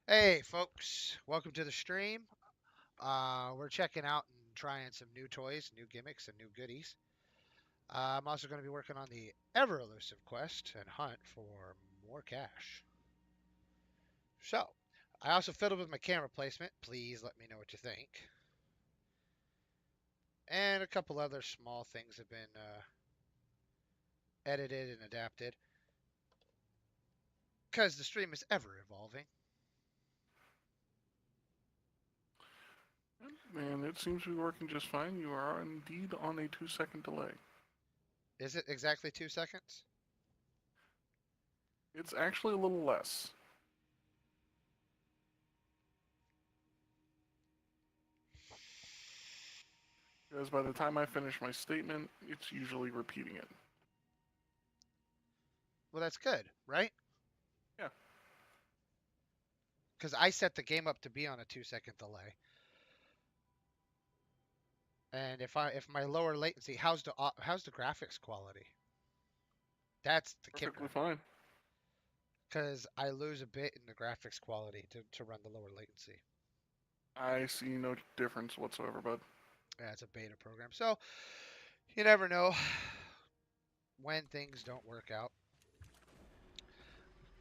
Hey, folks, welcome to the stream. We're checking out and trying some new toys, new gimmicks, and new goodies. I'm also going to be working on the ever elusive quest and hunt for more cash. So, I also fiddled with my camera placement. Please let me know what you think. And a couple other small things have been edited and adapted because the stream is ever evolving. And it seems to be working just fine. You are indeed on a 2 second delay. Is it exactly 2 seconds? It's actually a little less. Because by the time I finish my statement, it's usually repeating it. Well, that's good, right? Yeah. Because I set the game up to be on a 2 second delay. And if my lower latency, how's the graphics quality? That's the Perfectly kicker. fine. Because I lose a bit in the graphics quality to run the lower latency. I see no difference whatsoever, bud. Yeah, it's a beta program, so you never know when things don't work out.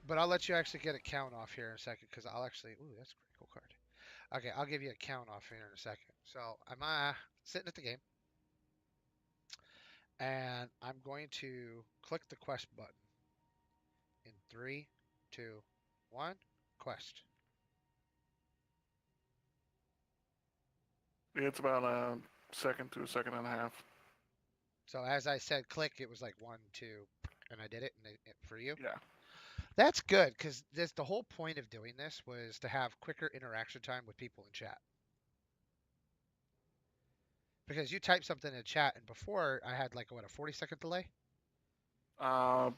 But I'll let you actually get a count off here in a second, because I'll actually. Ooh, that's a pretty cool card. Okay, I'll give you a count off here in a second. So I'm sitting at the game, and I'm going to click the quest button in three, two, one. Quest. It's about a second to a second and a half. So as I said, click, it was like one, two, and I did it, and for you. Yeah. That's good because this the whole point of doing this was to have quicker interaction time with people in chat. Because you type something in chat, and before I had like what, a 40-second delay.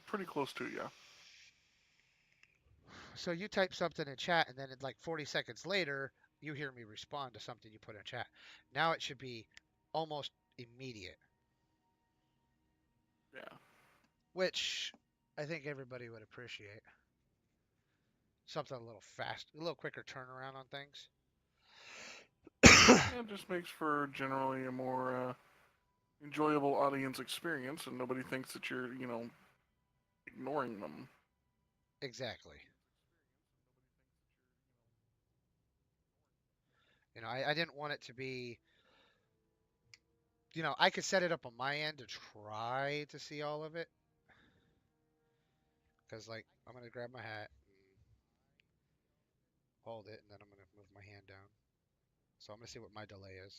Pretty close to, yeah. So you type something in chat, and then like 40 seconds later, you hear me respond to something you put in chat. Now it should be almost immediate, Yeah. which I think everybody would appreciate. Something a little fast, a little quicker turnaround on things. Yeah, it just makes for generally a more enjoyable audience experience, and nobody thinks that you're, ignoring them. Exactly. I didn't want it to be, I could set it up on my end to try to see all of it. Because, like, I'm going to grab my hat and hold it, and then I'm going to move my hand down. So I'm going to see what my delay is.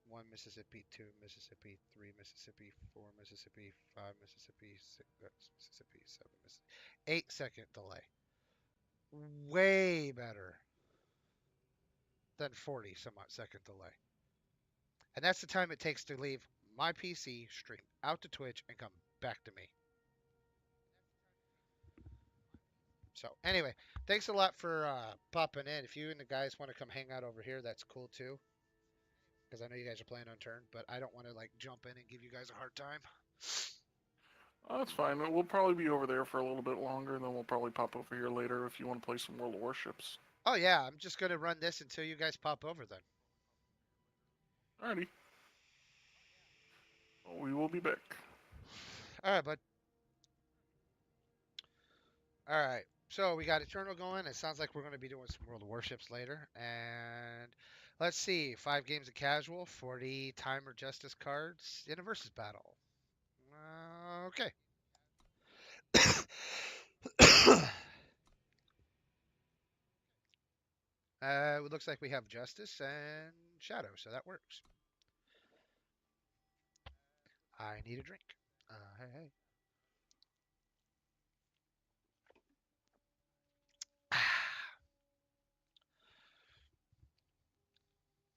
1 Mississippi, 2 Mississippi, 3 Mississippi, 4 Mississippi, 5 Mississippi, 6 Mississippi, 7 Mississippi. 8 second delay. Way better than 40 some odd second delay. And that's the time it takes to leave my PC, stream out to Twitch, and come back to me. So anyway, thanks a lot for popping in. If you and the guys want to come hang out over here, that's cool too. Because I know you guys are playing on turn, but I don't want to like jump in and give you guys a hard time. Oh, that's fine. We'll probably be over there for a little bit longer, and then we'll probably pop over here later if you want to play some World of Warships. Oh yeah, I'm just gonna run this until you guys pop over then. Alrighty. Well, we will be back. All right, bud. All right. So we got Eternal going. It sounds like we're going to be doing some World of Warships later. And let's see, 5 games of casual, 40 timer justice cards in a versus battle. Okay. It looks like we have Justice and Shadow, so that works. I need a drink. Hey, hey.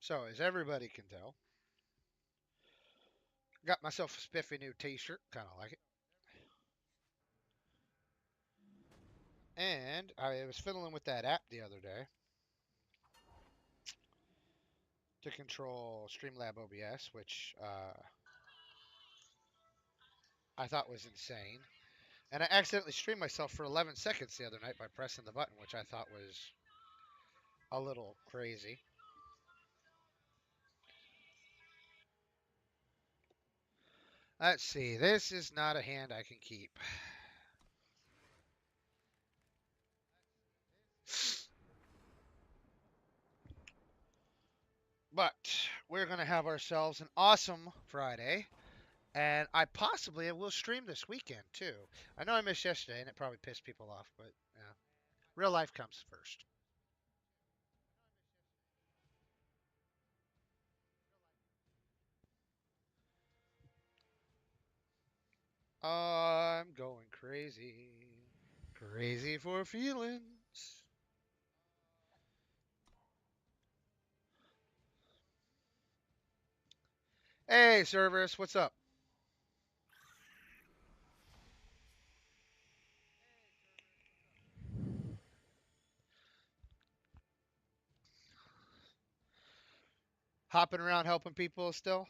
So, as everybody can tell, got myself a spiffy new T-shirt, kind of like it. And I was fiddling with that app the other day to control Streamlab OBS, which I thought was insane. And I accidentally streamed myself for 11 seconds the other night by pressing the button, which I thought was a little crazy. Let's see. This is not a hand I can keep. But we're going to have ourselves an awesome Friday. And I possibly will stream this weekend, too. I know I missed yesterday, and it probably pissed people off, but yeah. Real life comes first. I'm going crazy. Crazy for feelings. Hey, Cerberus, what's up? Hopping around helping people still?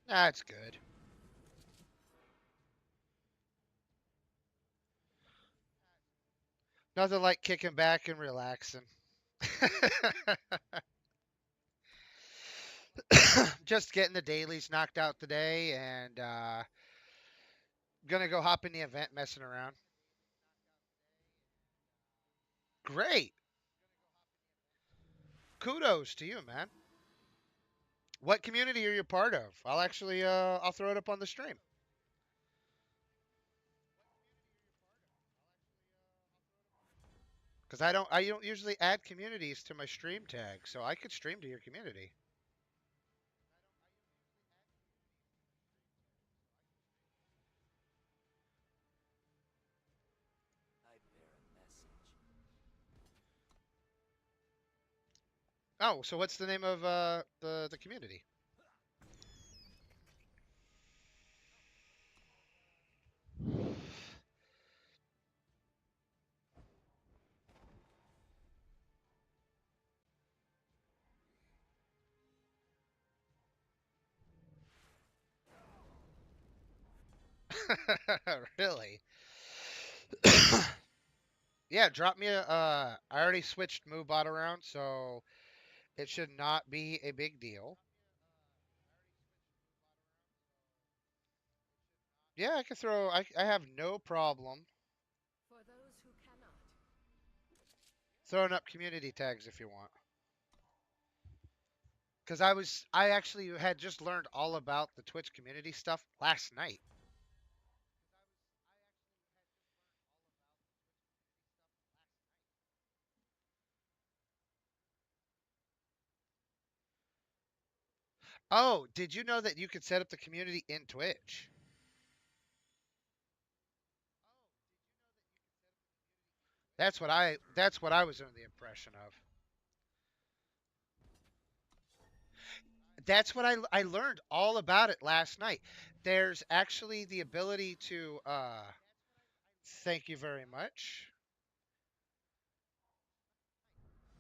That's good. Nothing like kicking back and relaxing. Just getting the dailies knocked out today and gonna go hop in the event messing around. Great. Kudos to you, man. What community are you part of? I'll actually I'll throw it up on the stream. Cuz I don't usually add communities to my stream tag, so I could stream to your community. Oh, so what's the name of the community? Really? Yeah, drop me a. I already switched MooBot around, so it should not be a big deal. Yeah, I can throw. I have no problem throwing up community tags if you want. Because I actually had just learned all about the Twitch community stuff last night. Oh, did you know that you could set up the community in Twitch? That's what I was under the impression of. That's what I learned all about it last night. There's actually the ability to thank you very much.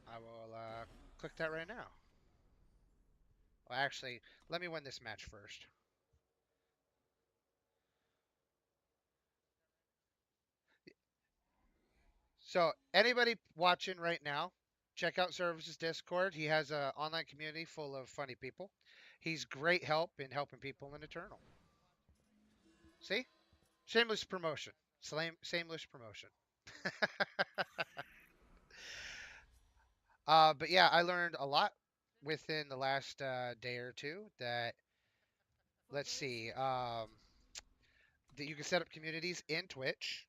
I will click that right now. Well, actually, let me win this match first. So, anybody watching right now, check out Services Discord. He has an online community full of funny people. He's great help in helping people in Eternal. See? Shameless promotion. Shameless promotion. But yeah, I learned a lot within the last day or two that, let's see, that you can set up communities in Twitch.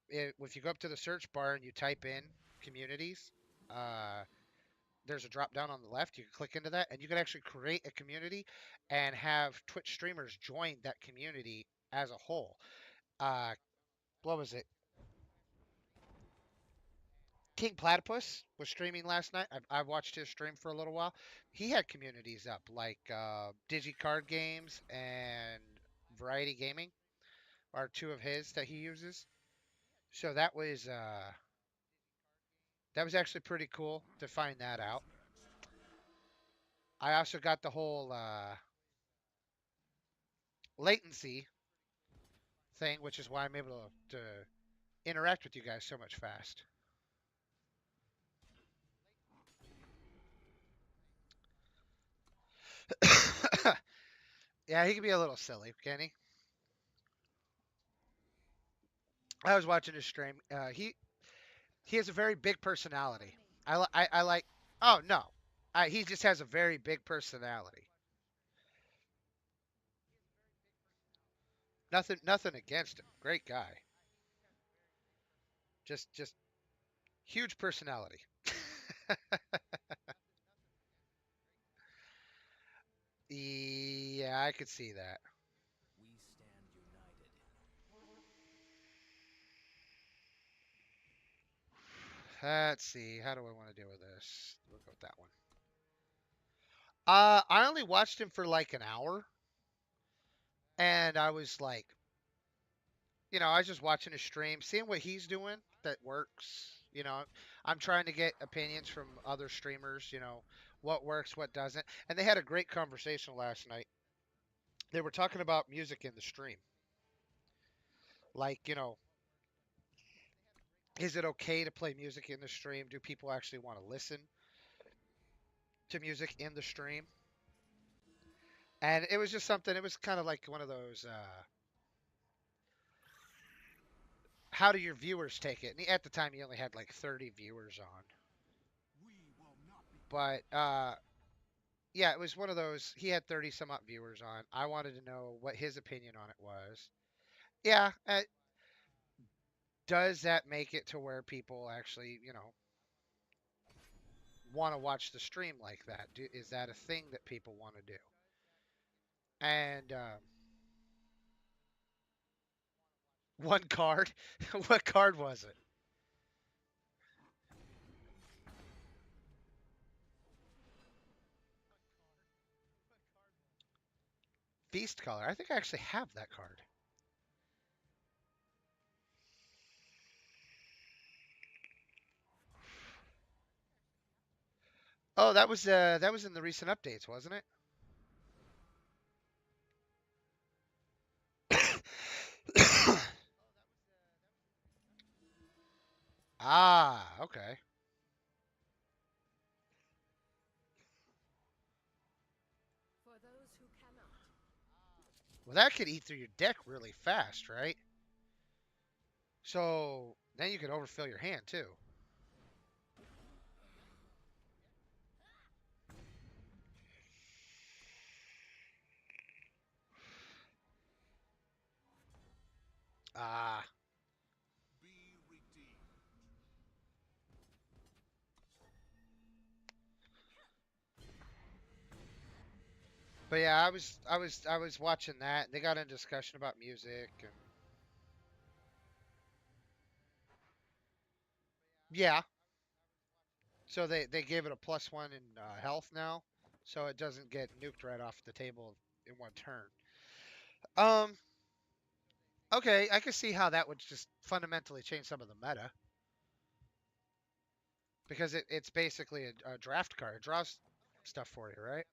If you go up to the search bar and you type in communities, uh, there's a drop down on the left. You can click into that, and you can actually create a community and have Twitch streamers join that community as a whole. Uh, what was it? King Platypus was streaming last night. I watched his stream for a little while. He had communities up like Digi Card Games and Variety Gaming are two of his that he uses. So that was actually pretty cool to find that out. I also got the whole latency thing, which is why I'm able to interact with you guys so much fast. Yeah, he can be a little silly, can he? I was watching his stream. He has a very big personality. I like. Oh no, he just has a very big personality. Nothing against him. Great guy. Just huge personality. Yeah, I could see that. We stand united. Let's see. How do I want to deal with this? We'll go with that one. I only watched him for like an hour, and I was like, I was just watching his stream, seeing what he's doing that works. I'm trying to get opinions from other streamers. What works, what doesn't, and they had a great conversation last night. They were talking about music in the stream, like is it okay to play music in the stream? Do people actually want to listen to music in the stream? And it was just something. It was kind of like one of those. How do your viewers take it? And at the time, he only had like 30 viewers on. But yeah, it was one of those. He had 30 some odd viewers on. I wanted to know what his opinion on it was. Yeah, does that make it to where people actually, want to watch the stream like that? Is that a thing that people want to do? And one card. What card was it? Feast color. I think I actually have that card. Oh, that was in the recent updates, wasn't it? Ah, okay. For those who cannot. Well, that could eat through your deck really fast, right? So then you could overfill your hand too. Ah. But yeah, I was watching that. They got in discussion about music and yeah. So they gave it a +1 in health now, so it doesn't get nuked right off the table in one turn. Um. Okay, I can see how that would just fundamentally change some of the meta because it's basically a draft card. It draws stuff for you, right?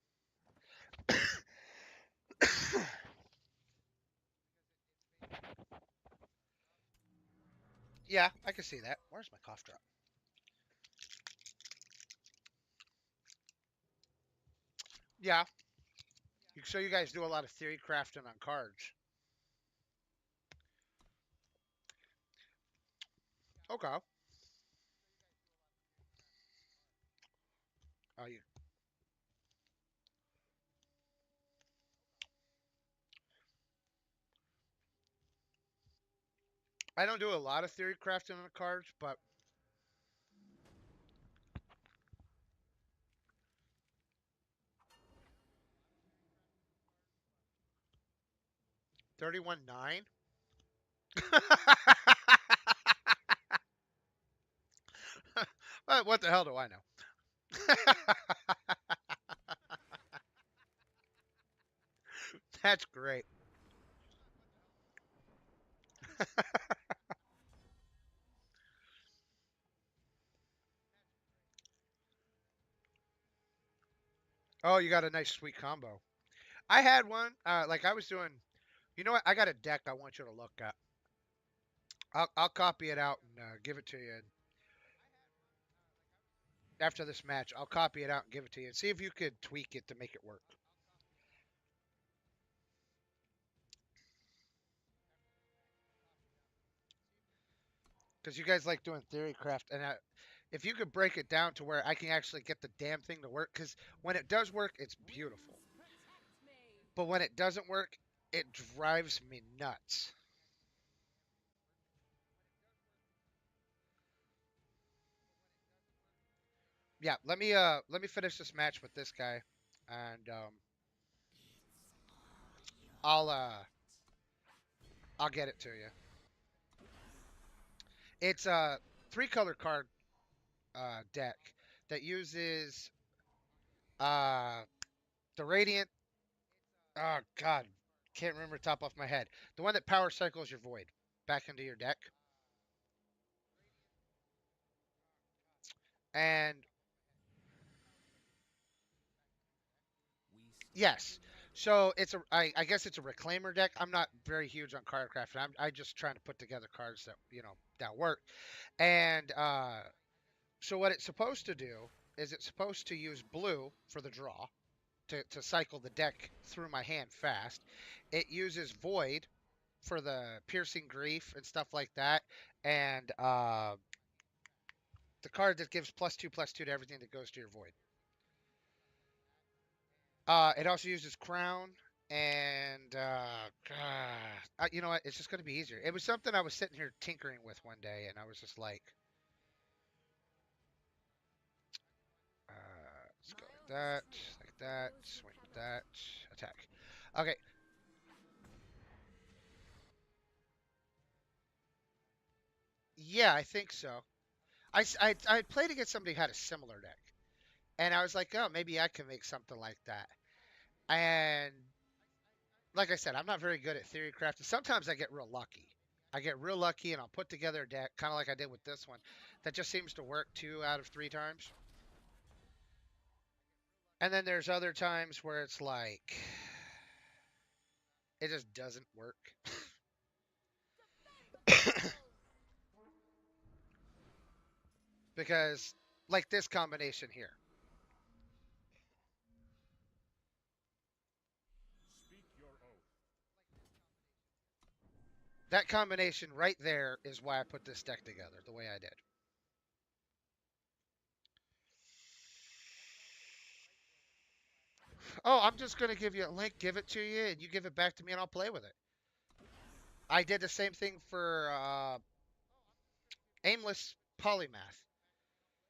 Yeah, I can see that. Where's my cough drop? Yeah. So you guys do a lot of theory crafting on cards. Okay. Oh, you. I don't do a lot of theory crafting on the cards, but 31-9. What the hell do I know? That's great. Oh, you got a nice sweet combo. I had one. Like I was doing You know what? I got a deck I want you to look at. I'll copy it out and give it to you. And after this match, I'll copy it out and give it to you and see if you could tweak it to make it work. Because you guys like doing Theorycraft, and if you could break it down to where I can actually get the damn thing to work, because when it does work, it's beautiful. But when it doesn't work, it drives me nuts. Yeah, let me finish this match with this guy, and I'll I'll get it to you. It's a 3-color card deck that uses the Radiant. Oh God, can't remember the top off my head. The one that power cycles your Void back into your deck, and yes. So it's I guess it's a reclaimer deck. I'm not very huge on cardcraft. I just trying to put together cards that that work. And so what it's supposed to do is it's supposed to use blue for the draw to cycle the deck through my hand fast. It uses void for the piercing grief and stuff like that, and the card that gives +2/+2 to everything that goes to your void. It also uses crown, and you know what? It's just going to be easier. It was something I was sitting here tinkering with one day, and I was just like, let's go like that, swing with that, attack. Okay. Yeah, I think so. I played against somebody who had a similar deck, and I was like, oh, maybe I can make something like that. And like I said, I'm not very good at theory crafting. Sometimes I get real lucky. I get real lucky, and I'll put together a deck, kind of like I did with this one, that just seems to work 2 out of 3 times. And then there's other times where it's like, it just doesn't work. Because, like this combination here. That combination right there is why I put this deck together the way I did. Oh, I'm just going to give you a link, give it to you, and you give it back to me, and I'll play with it. I did the same thing for Aimless Polymath.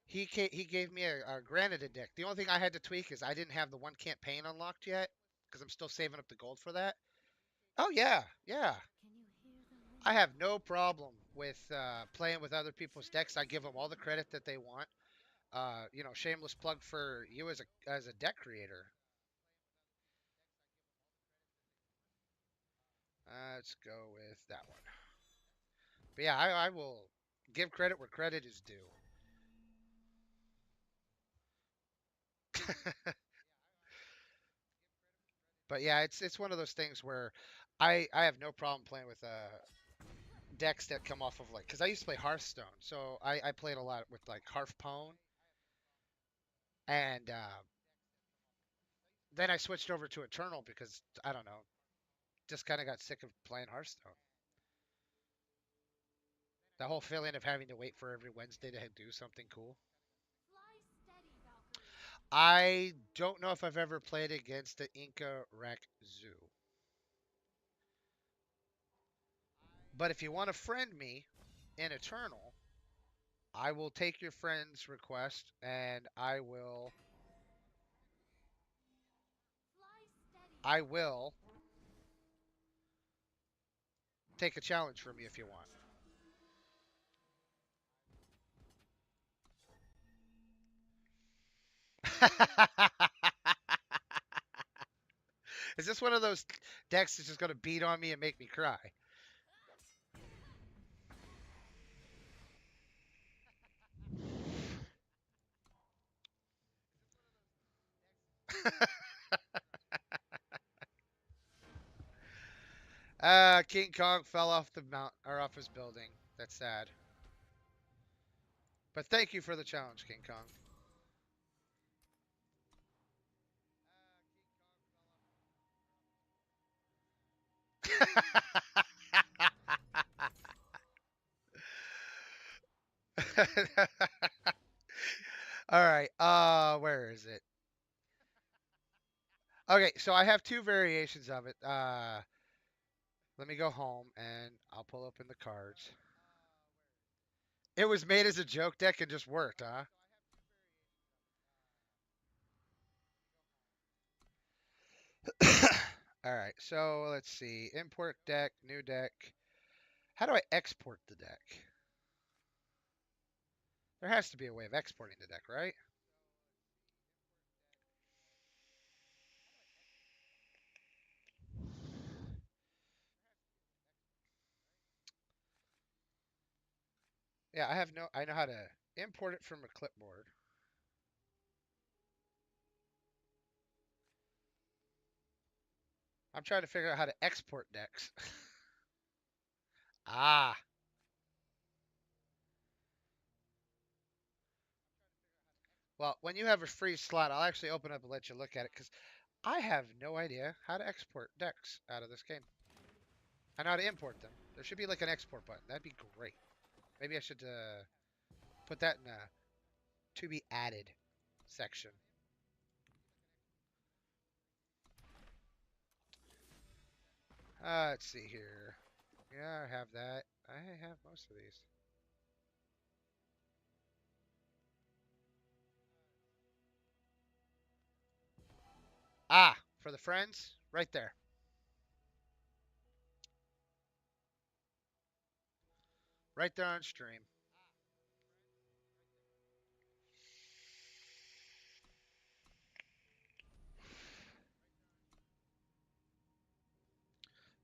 He gave me a Granite deck. The only thing I had to tweak is I didn't have the one campaign unlocked yet, because I'm still saving up the gold for that. Oh, yeah, yeah. I have no problem with playing with other people's decks. I give them all the credit that they want. Shameless plug for you as a deck creator. Let's go with that one. But yeah, I will give credit where credit is due. But yeah, it's one of those things where I have no problem playing with decks that come off of because I used to play Hearthstone, so I played a lot with like Hearthpwn, and then I switched over to Eternal because I don't know, just kind of got sick of playing Hearthstone. The whole feeling of having to wait for every Wednesday to do something cool. I don't know if I've ever played against the Inca Rec Zoo. But if you want to friend me in Eternal, I will take your friend's request and I will take a challenge from you if you want. Is this one of those decks that's just going to beat on me and make me cry? King Kong fell off the mount or off his building. That's sad. But thank you for the challenge, King Kong. All right. Where is it? Okay, so I have two variations of it. Let me go home and I'll pull open the cards. It was made as a joke deck and just worked, huh? All right, so let's see. Import deck, new deck. How do I export the deck? There has to be a way of exporting the deck, right? Yeah, I know how to import it from a clipboard. I'm trying to figure out how to export decks. Ah. Well, when you have a free slot, I'll actually open up and let you look at it because I have no idea how to export decks out of this game. I know how to import them. There should be like an export button. That'd be great. Maybe I should put that in a to be added section. Let's see here. Yeah, I have that. I have most of these. Ah, for the friends, right there. Right there on stream.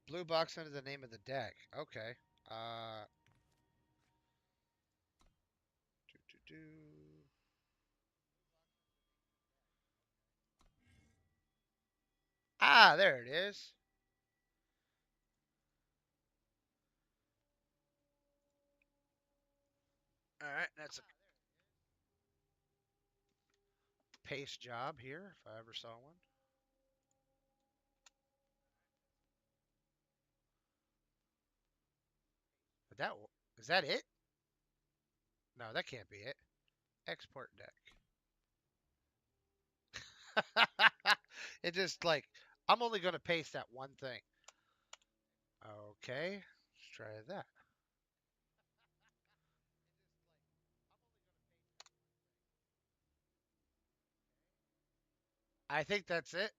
Blue box under the name of the deck. Okay. Uh. Doo -doo -doo. Ah, there it is. All right, that's a paste job here, if I ever saw one. But is that it? No, that can't be it. Export deck. It just like I'm only gonna paste that one thing. Okay, let's try that. I think that's it.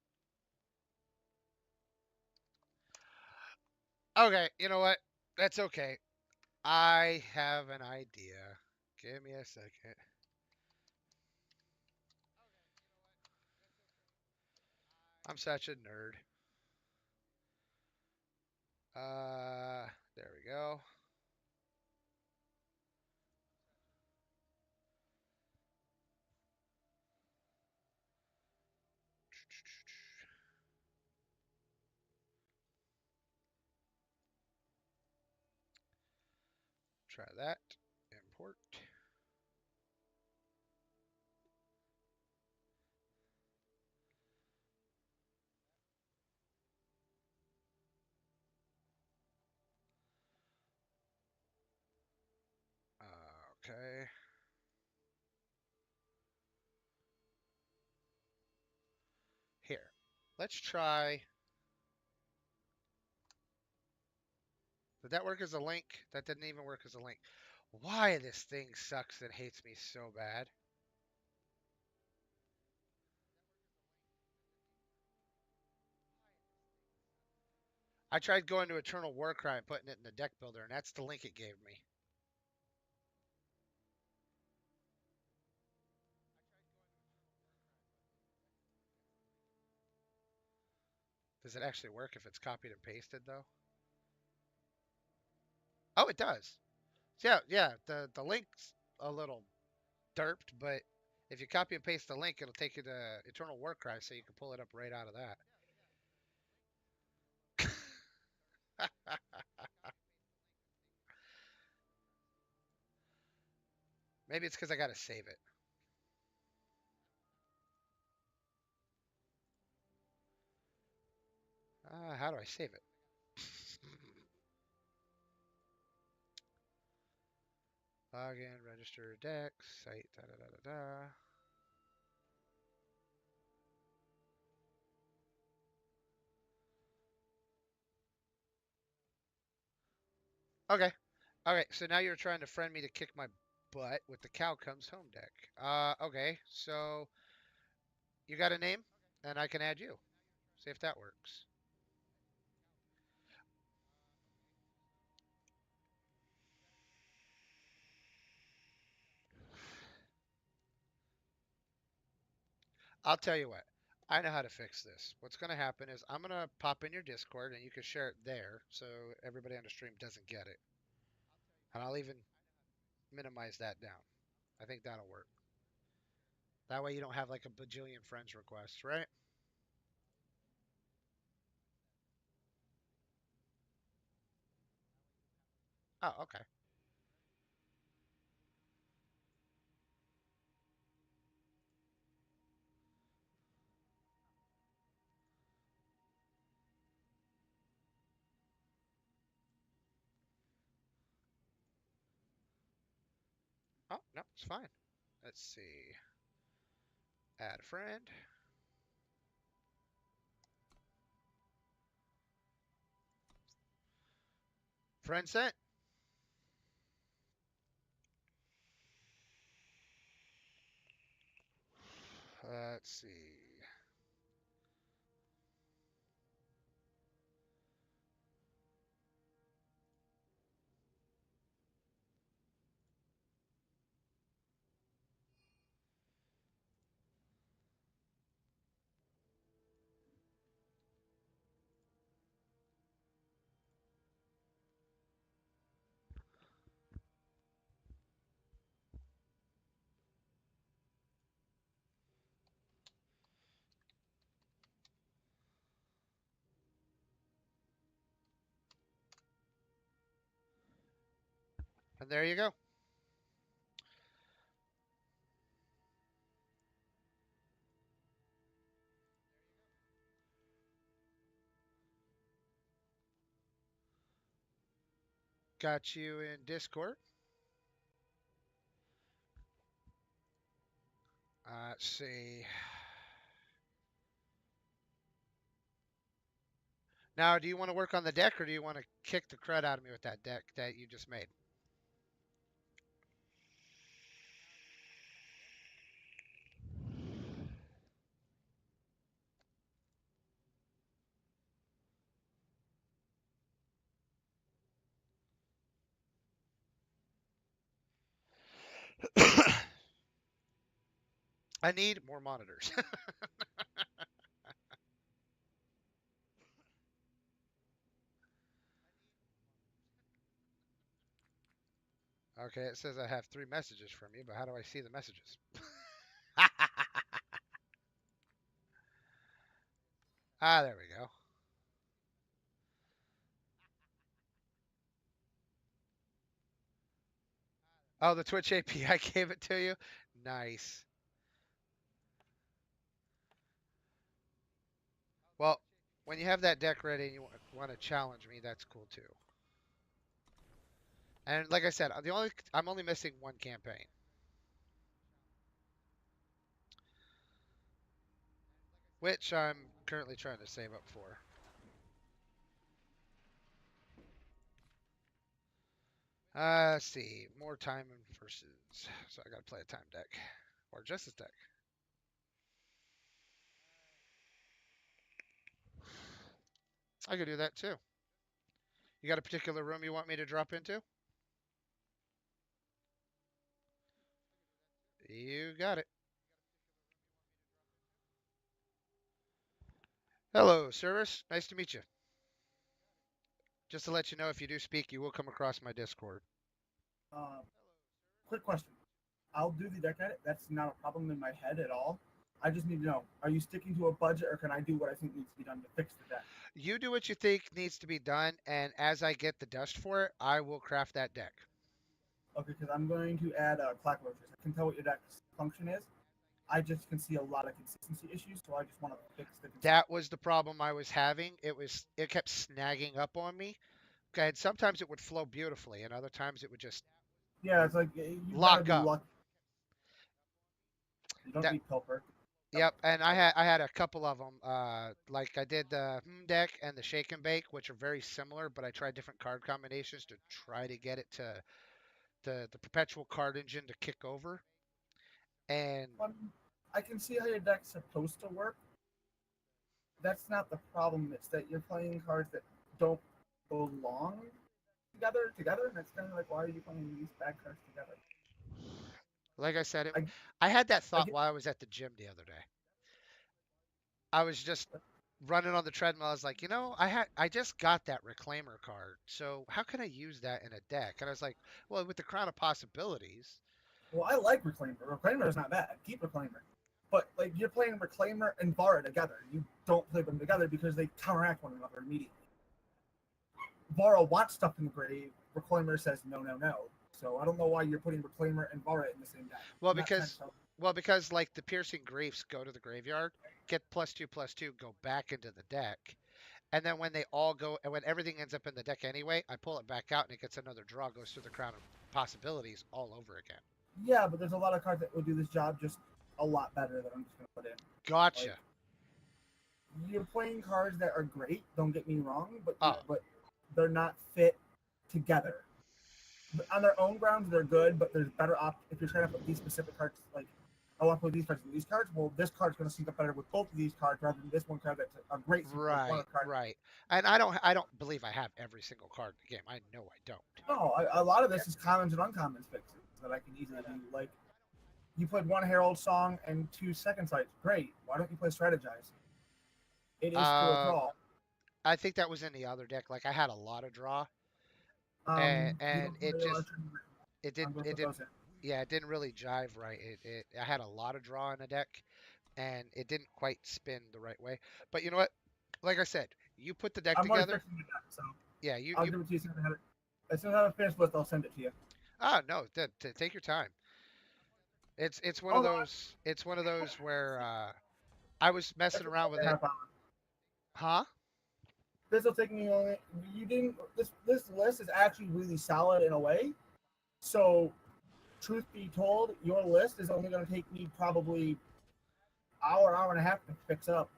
Okay, you know what? That's okay. I have an idea. Give me a second. I'm such a nerd. There we go. Try that. Import. Okay. Here. Let's try. Did that work as a link? That didn't even work as a link. Why this thing sucks and hates me so bad? I tried going to Eternal Warcry and putting it in the deck builder, and that's the link it gave me. Does it actually work if it's copied and pasted, though? Oh, it does. Yeah, the link's a little derped, but if you copy and paste the link, it'll take you to Eternal Warcry, so you can pull it up right out of that. Maybe it's because I gotta save it. How do I save it? Login, register, deck, site, da da da da da. Okay. Okay, so now you're trying to friend me to kick my butt with the Cow Comes Home deck. Okay, so you got a name, and I can add you. See if that works. I'll tell you what. I know how to fix this. What's going to happen is I'm going to pop in your Discord, and you can share it there, so everybody on the stream doesn't get it. And I'll even minimize that down. I think that'll work. That way you don't have like a bajillion friends requests, right? Oh, okay. Oh, no, it's fine. Let's see. Add a friend. Friend sent. Let's see. And there you go. Got you in Discord. Let's see. Now, do you want to work on the deck, or do you want to kick the crud out of me with that deck that you just made? I need more monitors. Okay, it says I have 3 messages from you, but how do I see the messages? There we go. Oh, the Twitch API gave it to you? Nice. Well, when you have that deck ready and you want to challenge me, that's cool too. And like I said, I'm only missing 1 campaign. Which I'm currently trying to save up for. Let's see. More time versus. So I gotta play a time deck. Or Justice deck. I could do that too. You got a particular room you want me to drop into? You got it. Hello, Service. Nice to meet you. Just to let you know, if you do speak, you will come across my Discord. Quick question. I'll do the deck edit. That's not a problem in my head at all. I just need to know: are you sticking to a budget, or can I do what I think needs to be done to fix the deck? You do what you think needs to be done, and as I get the dust for it, I will craft that deck. Okay, because I'm going to add Clackroaches. I can tell what your deck's function is. I just can see a lot of consistency issues, so I just want to fix the consistency. That was the problem I was having. It kept snagging up on me. Okay, and sometimes it would flow beautifully, and other times it would just Yeah, it's like you lock gotta be up. lucky. You don't That- need Pilfer. Yep, and I had a couple of them. Like I did the deck and the Shake and Bake, which are very similar, but I tried different card combinations to try to get it to the perpetual card engine to kick over. And I can see how your deck's supposed to work. That's not the problem. It's that you're playing cards that don't belong together, and it's kind of like, why are you playing these bad cards together? like I said, I- I had that thought get- while I was at the gym the other day. I was just running on the treadmill. I was like, I just got that Reclaimer card, so how can I use that in a deck? And I was like, well, with the Crown of Possibilities. Well, I like Reclaimer. Reclaimer is not bad. Keep Reclaimer. But like you're playing Reclaimer and Vara together. You don't play them together because they counteract one another immediately. Vara wants stuff in the grave. Reclaimer says no, no, no. So I don't know why you're putting Reclaimer and Vara in the same deck. Well, In that because sense, Because like the Piercing Griefs go to the graveyard, get +2/+2, go back into the deck, and then when they all go, and when everything ends up in the deck anyway, I pull it back out and it gets another draw, goes through the Crown of Possibilities all over again. yeah, but there's a lot of cards that will do this job just a lot better that I'm just gonna put in. Gotcha. Like, you're playing cards that are great. Don't get me wrong, but Oh. but they're not fit together. On their own grounds, they're good, but there's better if you're trying to put these specific cards. Like, I want to put these cards with these cards. Well, this card's going to sync up better with both of these cards rather than this one card that's a great sync with Right, one card. right. And I don't believe I have every single card in the game. I know I don't. No, a lot of this is commons and uncommons fixes that I can easily do. Like, you played one Herald Song and 2 Second Sights. Great. Why don't you play Strategize? It is for a draw. I think that was in the other deck. Like I had a lot of draw. You and don't it really wanna just- turn- It I'm didn't. gonna It put didn't. those in. Yeah, it didn't really jive right. I had a lot of draw in the deck, and it didn't quite spin the right way. But you know what? Like I said, you put the deck I'm already together. fixing the deck, so Yeah, I'll you. give it to you as soon as I have a finished list. I'll send it to you. Oh no, take your time. It's one of Oh, no, those. It's one of those where I was messing around with it. Half hour. Huh? This will take me only. You didn't. This list is actually really solid in a way. So, truth be told, your list is only going to take me probably hour and a half to fix up.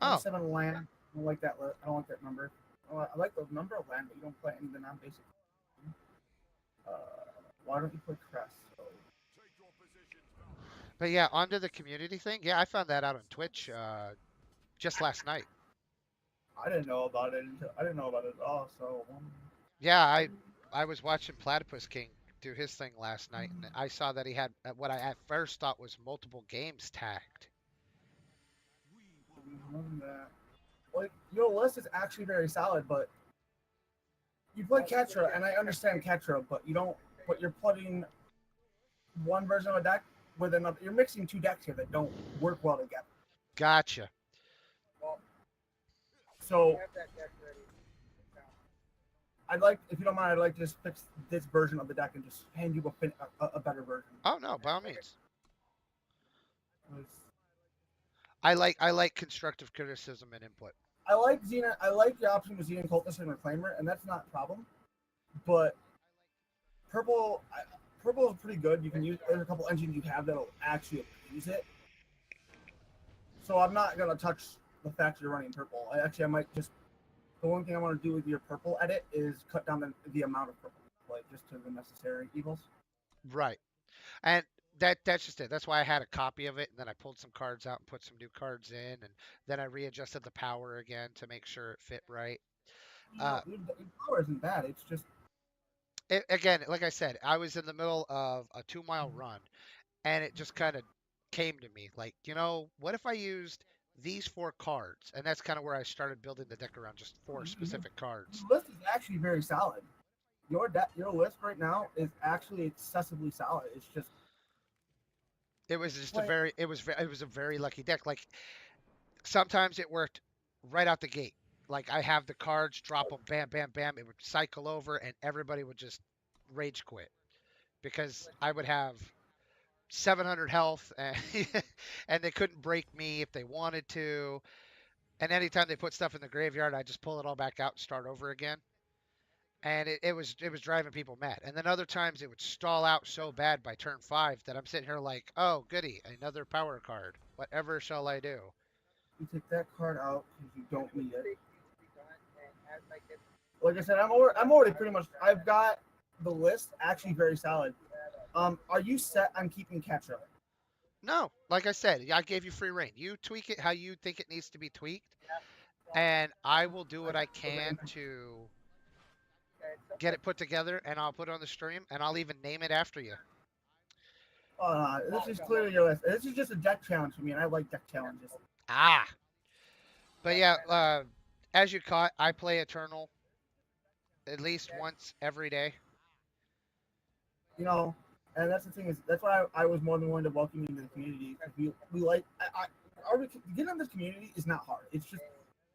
Oh. 27 land. I don't like that. I don't like that number. I like the number of land, but you don't play any of the non-basic. Why don't you play Crest? So, But yeah, onto the community thing. Yeah, I found that out on Twitch just last night. I didn't know about it. I didn't know about it at all. So. Yeah, I was watching Platypus King do his thing last night, and I saw that he had what I at first thought was multiple games tagged. Like, your list is actually very solid, but you play Ketra, and I understand Ketra, but you don't. But you're putting one version of a deck with another. You're mixing 2 decks here that don't work well together. Gotcha. So, I'd like, if you don't mind, I'd like to just fix this version of the deck and just hand you a better version. Oh no, by all means. 'Cause I like constructive criticism and input. I like Xena. I like the option with Xena Cultist and Reclaimer, and that's not a problem. But purple is pretty good. You can use. There's a couple engines you have that'll actually use it. So I'm not gonna touch the fact you're running purple. I might just. The one thing I want to do with your purple edit is cut down the amount of purple, like just to the necessary evils. Right. And that's just it. That's why I had a copy of it, and then I pulled some cards out and put some new cards in, and then I readjusted the power again to make sure it fit right. Your power isn't bad. It's just Again, like I said, I was in the middle of a 2-mile run, and it just kind of came to me like, what if I used these 4 cards? And that's kind of where I started building the deck around just 4 specific cards. your list is actually very solid. Your list right now is actually excessively solid. It's just It was just Like- it was a very lucky deck. Like sometimes it worked right out the gate. Like I have the cards, drop them, bam, bam, bam. It would cycle over, and everybody would just rage quit because I would have 700 health, and and they couldn't break me if they wanted to. And anytime they put stuff in the graveyard, I just pull it all back out and start over again. And it was driving people mad. And then other times it would stall out so bad by turn 5 that I'm sitting here like, oh goody, another power card. Whatever shall I do? You take that card out because you don't need it. Like I said, I'm already pretty much. I've got the list actually very solid. Are you set on keeping Ketchup? No, like I said, I gave you free reign. You tweak it how you think it needs to be tweaked, and I will do what I can to get it put together, and I'll put it on the stream, and I'll even name it after you. This is clearly your list. This is just a deck challenge for me, and I like deck challenges. Ah. But yeah, as you caught, I play Eternal at least once every day. You know, and that's the thing is that's why I was more than willing to welcome you into the community. We like getting in this community is not hard. It's just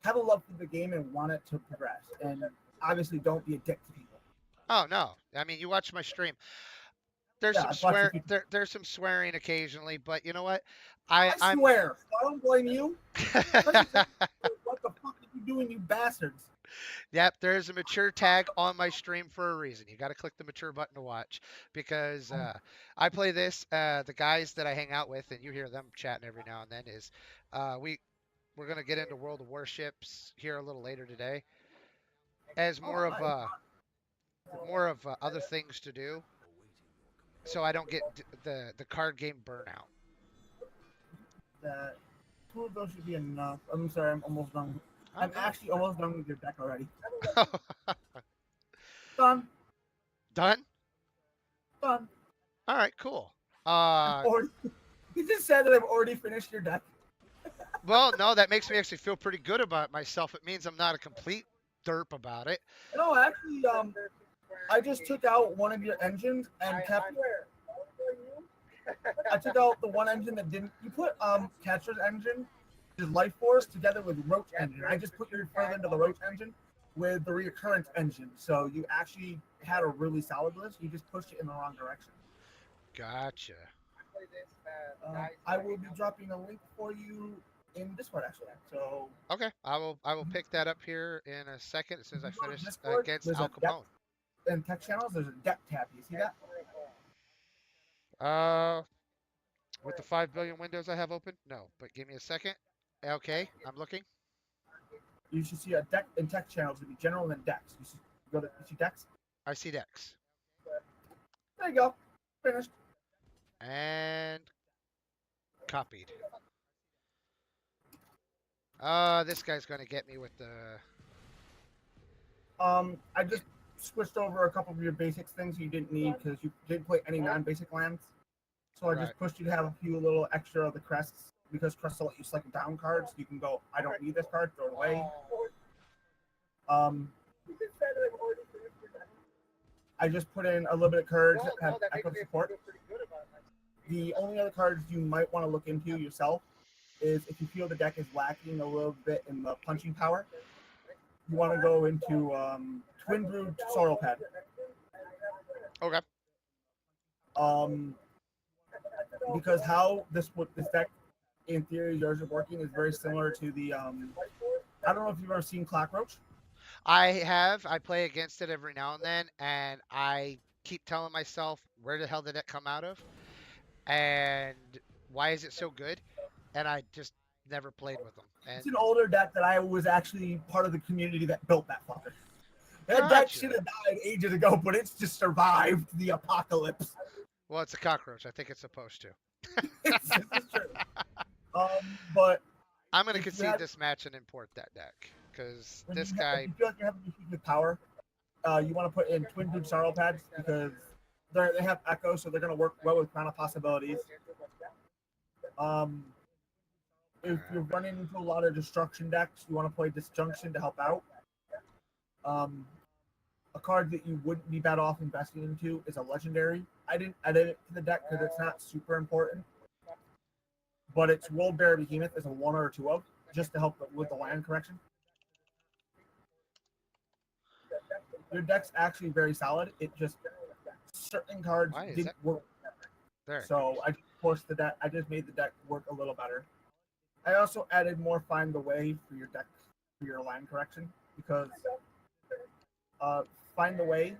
have a love for the game and want it to progress, and obviously don't be a dick to people. Oh no, I mean you watch my stream. There's Yeah, some I've watched a few. there's some swearing occasionally, but you know what? I I'm swear, I don't blame you. What the fuck are you doing, you bastards? Yep, there's a mature tag on my stream for a reason. You got to click the mature button to watch because I play this. The guys that I hang out with, and you hear them chatting every now and then, is we're gonna get into World of Warships here a little later today, as more of other things to do, so I don't get the card game burnout. That 2 of those should be enough. I'm sorry, I'm almost done. I'm actually almost done with your deck already. Done. Done. Done. All right, cool. You just said that I've already finished your deck. Well, no, that makes me actually feel pretty good about myself. It means I'm not a complete derp about it. No, actually, I just took out one of your engines and kept. I took out the one engine that didn't. You put Catcher's engine, his Life Force, together with Roach engine. I just put your further into the Roach engine with the Reoccurrence engine. So you actually had a really solid list. You just pushed it in the wrong direction. Gotcha. I will be dropping a link for you in Discord actually. So Okay, I will pick that up here in a second as soon as I finish Discord, against there's a Al Capone. in tech channels, there's a deck tab. You see that? With the 5 billion windows I have open? No, but give me a second. Okay, I'm looking. You should see a deck in tech channels. It'd be general and decks. You should go to you see decks. I see decks. There you go. Finished. And copied. This guy's gonna get me with the. I just switched over a couple of your basics things you didn't need because you didn't play any non-basic lands. So I just Right. pushed you to have a few little extra of the crests because crests will let you select down cards. You can go, I don't need this card, throw it away. I just put in a little bit of cards that have echo support. The only other cards you might want to look into yourself is if you feel the deck is lacking a little bit in the punching power, you want to go into Twin Brood Sorrel Pad. Okay. Because how this deck, in theory, yours is working is very similar to the I don't know if you've ever seen Clockroach. I have. I play against it every now and then, and I keep telling myself, where the hell did it come out of? And why is it so good? And I just never played with them. It's And an older deck that I was actually part of the community that built that fucker. That deck Gotcha. should have died ages ago, but it's just survived the apocalypse. well, it's a cockroach. I think it's supposed to. It's true. But I'm gonna If you concede had- this match and import that deck because when this you guy. if you feel like you're having issues with power, you want to put in Twin Brood Sorrel Pads because they have echo, so they're going to work well with Crown of Possibilities. If you're running into a lot of destruction decks, you want to play Disjunction to help out. A card that you wouldn't be bad off investing into is a legendary. I didn't add it to the deck because it's not super important. but its World Bear Behemoth is a 1 or a 2 of, just to help with the land correction. Your deck's actually very solid. It just certain cards Why is didn't that- work. There. So I just forced the deck. I just made the deck work a little better. I also added more Find the Way for your deck for your land correction because Find the Way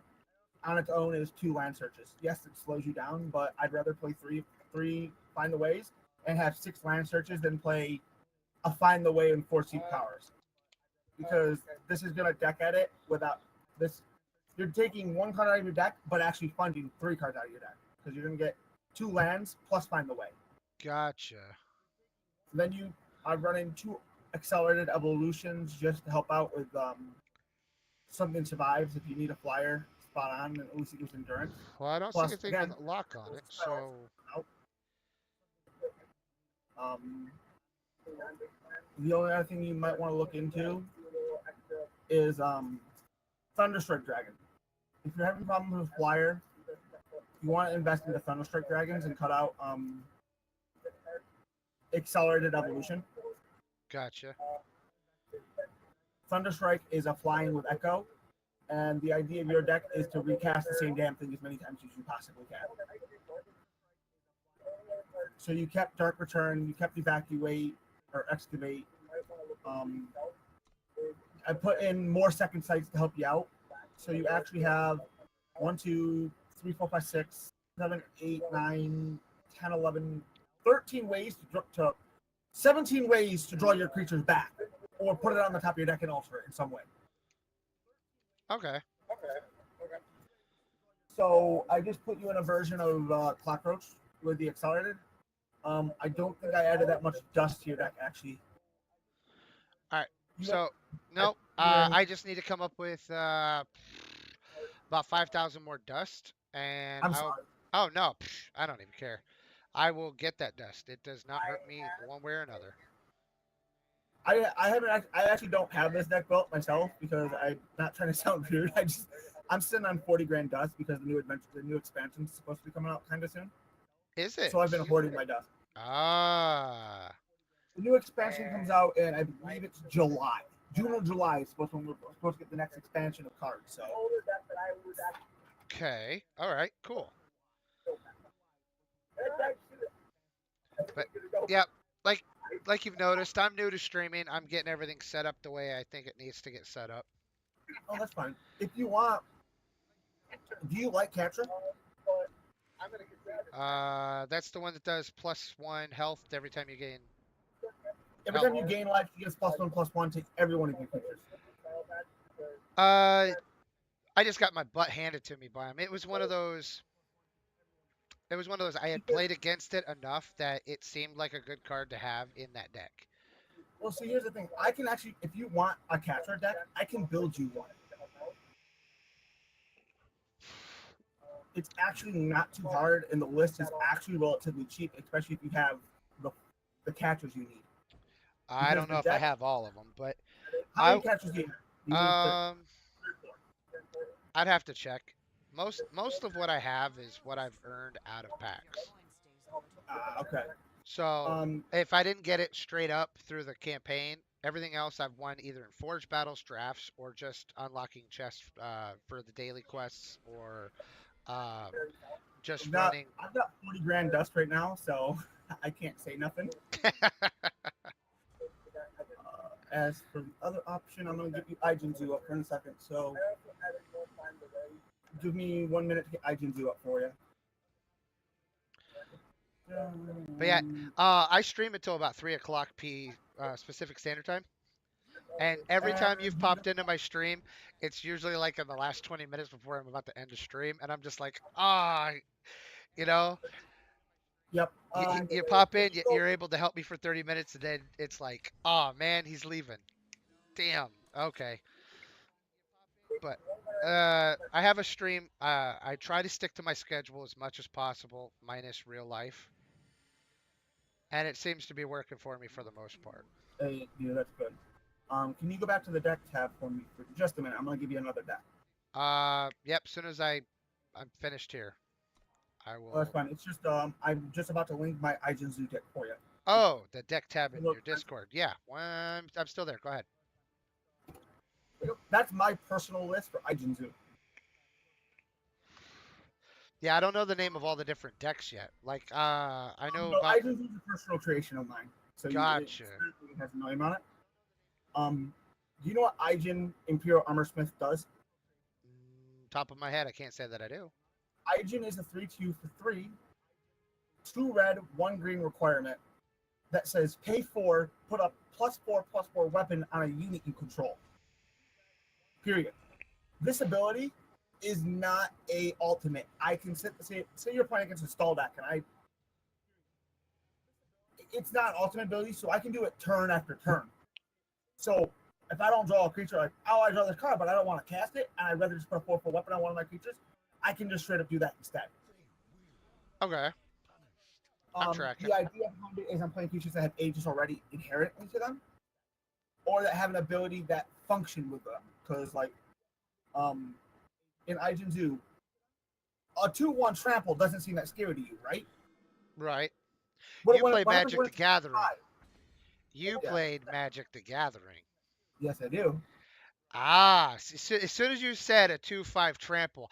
on its own is 2 land searches. Yes, it slows you down, but I'd rather play three Find the Ways and have 6 land searches than play a Find the Way and 4 Seek Powers. Because this is gonna deck edit without this. You're taking 1 card out of your deck, but actually funding 3 cards out of your deck because you're gonna get 2 lands plus Find the Way. Gotcha. Then you are running 2 accelerated evolutions just to help out with something survives if you need a flyer spot on, and at least it gives endurance. Well, I don't Plus, see anything again, with a lock on it, so The only other thing you might want to look into is Thunderstrike Dragon. If you're having problems with flyer, you want to invest into Thunderstrike Dragons and cut out accelerated evolution. gotcha. Thunderstrike is a flying with Echo, and the idea of your deck is to recast the same damn thing as many times as you possibly can. So you kept Dark Return, you kept Evacuate or Excavate. I put in more second sights to help you out. So you actually have 1, 2, 3, 4, 5, 6, 7, 8, 9, 10, 11, 13 ways to 17 ways to draw your creatures back, or put it on the top of your deck and alter it in some way. Okay. So I just put you in a version of Cockroach with the accelerated. I don't think I added that much dust to your deck actually. All right. You- So nope. I just need to come up with about 5,000 more dust, and I'm I'll. sorry. Oh no, I don't even care. I will get that dust. It does not hurt me one way or another. I actually don't have this deck built myself because I'm not trying to sound weird. I'm sitting on 40 grand dust because the new expansion is supposed to be coming out kind of soon. Is it? So I've been hoarding my dust. Ah. The new expansion comes out in I believe it's July. June or July is supposed to we're supposed to get the next expansion of cards. So Okay. All right. Cool. But yeah, like you've noticed, I'm new to streaming. I'm getting everything set up the way I think it needs to get set up. oh, that's fine. If you want, do you like Catra? That's the one that does +1 health every time you gain. Every time you gain life, you get +1/+1 to every one of your creatures. I just got my butt handed to me by him. It was one of those. It was one of those. I had played against it enough that it seemed like a good card to have in that deck. Well, see, here's the thing. I can actually, if you want a Catra deck, I can build you one. It's actually not too hard, and the list is actually relatively cheap, especially if you have the Catras you need. I don't know if I have all of them, but How many Catras do you have? You need 3 or 4. I'd have to check. Most of what I have is what I've earned out of packs. Okay. So if I didn't get it straight up through the campaign, everything else I've won either in Forge Battles, drafts, or just unlocking chests for the daily quests, or just running. I've got 40 grand dust right now, so I can't say nothing. As for the other option, I'm going to give you Aijinzu up for in a second. So give me 1 minute to get Aijinzu up for you. But yeah, I stream until about 3 o'clock Pacific Standard Time. And every time you've popped into my stream, it's usually like in the last 20 minutes before I'm about to end the stream. And I'm just like, you know. Yep. You pop in, you're able to help me for 30 minutes, and then it's like, oh man, he's leaving. Damn. Okay. But I have a stream. I try to stick to my schedule as much as possible, minus real life. And it seems to be working for me for the most part. Hey, yeah, that's good. Can you go back to the deck tab for me for just a minute? I'm going to give you another deck. Yep. As soon as I'm finished here, I will. Oh, that's fine. It's just I'm just about to link my Aijinzu deck for you. Oh, the deck tab in Look, your Discord. Yeah, I'm still there. Go ahead. That's my personal list for Ijinzu. Yeah, I don't know the name of all the different decks yet. Like, I know No, about. Ijinzu is a personal creation of mine. So Gotcha. it has a name on it. Do you know what Ijin Imperial Armor Smith does? Top of my head, I can't say that I do. Ijin is a 3/2 for 3, 2 red, 1 green requirement that says pay 4, put a +4/+4 weapon on a unit you control. Period. This ability is not a ultimate. I can say you're playing against a stall deck, and it's not an ultimate ability, so I can do it turn after turn. So if I don't draw a creature, like, oh, I draw this card, but I don't want to cast it, and I'd rather just put a 4/4 weapon on one of my creatures, I can just straight up do that instead. Okay. I'm tracking. The idea behind it is I'm playing creatures that have ages already inherently to them, or that have an ability that function with them. Because, like, in Ijinzu, a 2/1 trample doesn't seem that scary to you, right? Right. What You play Magic the Gathering. 5? You Yeah. played Magic the Gathering. Yes, I do. Ah, as soon as you said a 2/5 trample,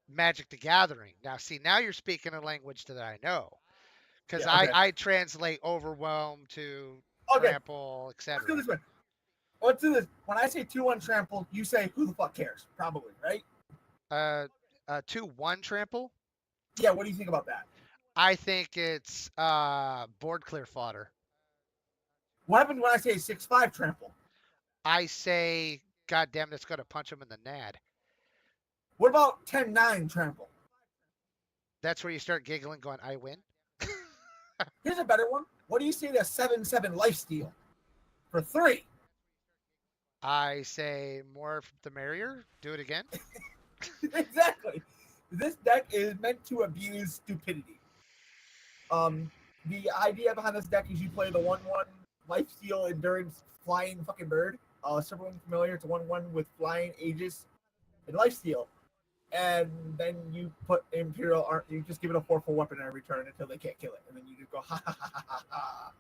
Magic the Gathering. Now, see, now you're speaking a language that I know, because Yeah, okay. I translate overwhelm to Okay, trample, let's do etc. this one. Let's do this. When I say 2/1 trample, you say, who the fuck cares? Probably, right? 2/1 trample. Yeah, what do you think about that? I think it's board clear fodder. What happens when I say 6/5 trample? I say, God damn, that's gonna punch him in the nad. What about 10/9 trample? That's where you start giggling, going, I win. Here's a better one. What do you say to 7/7 lifesteal for 3? I say more the merrier. Do it again. Exactly. This deck is meant to abuse stupidity. The idea behind this deck is you play the 1/1 lifesteal endurance flying fucking bird. Super Wing Familiar. It's a 1/1 with flying Aegis and lifesteal. And then you put Imperial Art, you just give it a 4/4 weapon every turn until they can't kill it. And then you just go, ha ha ha ha ha ha.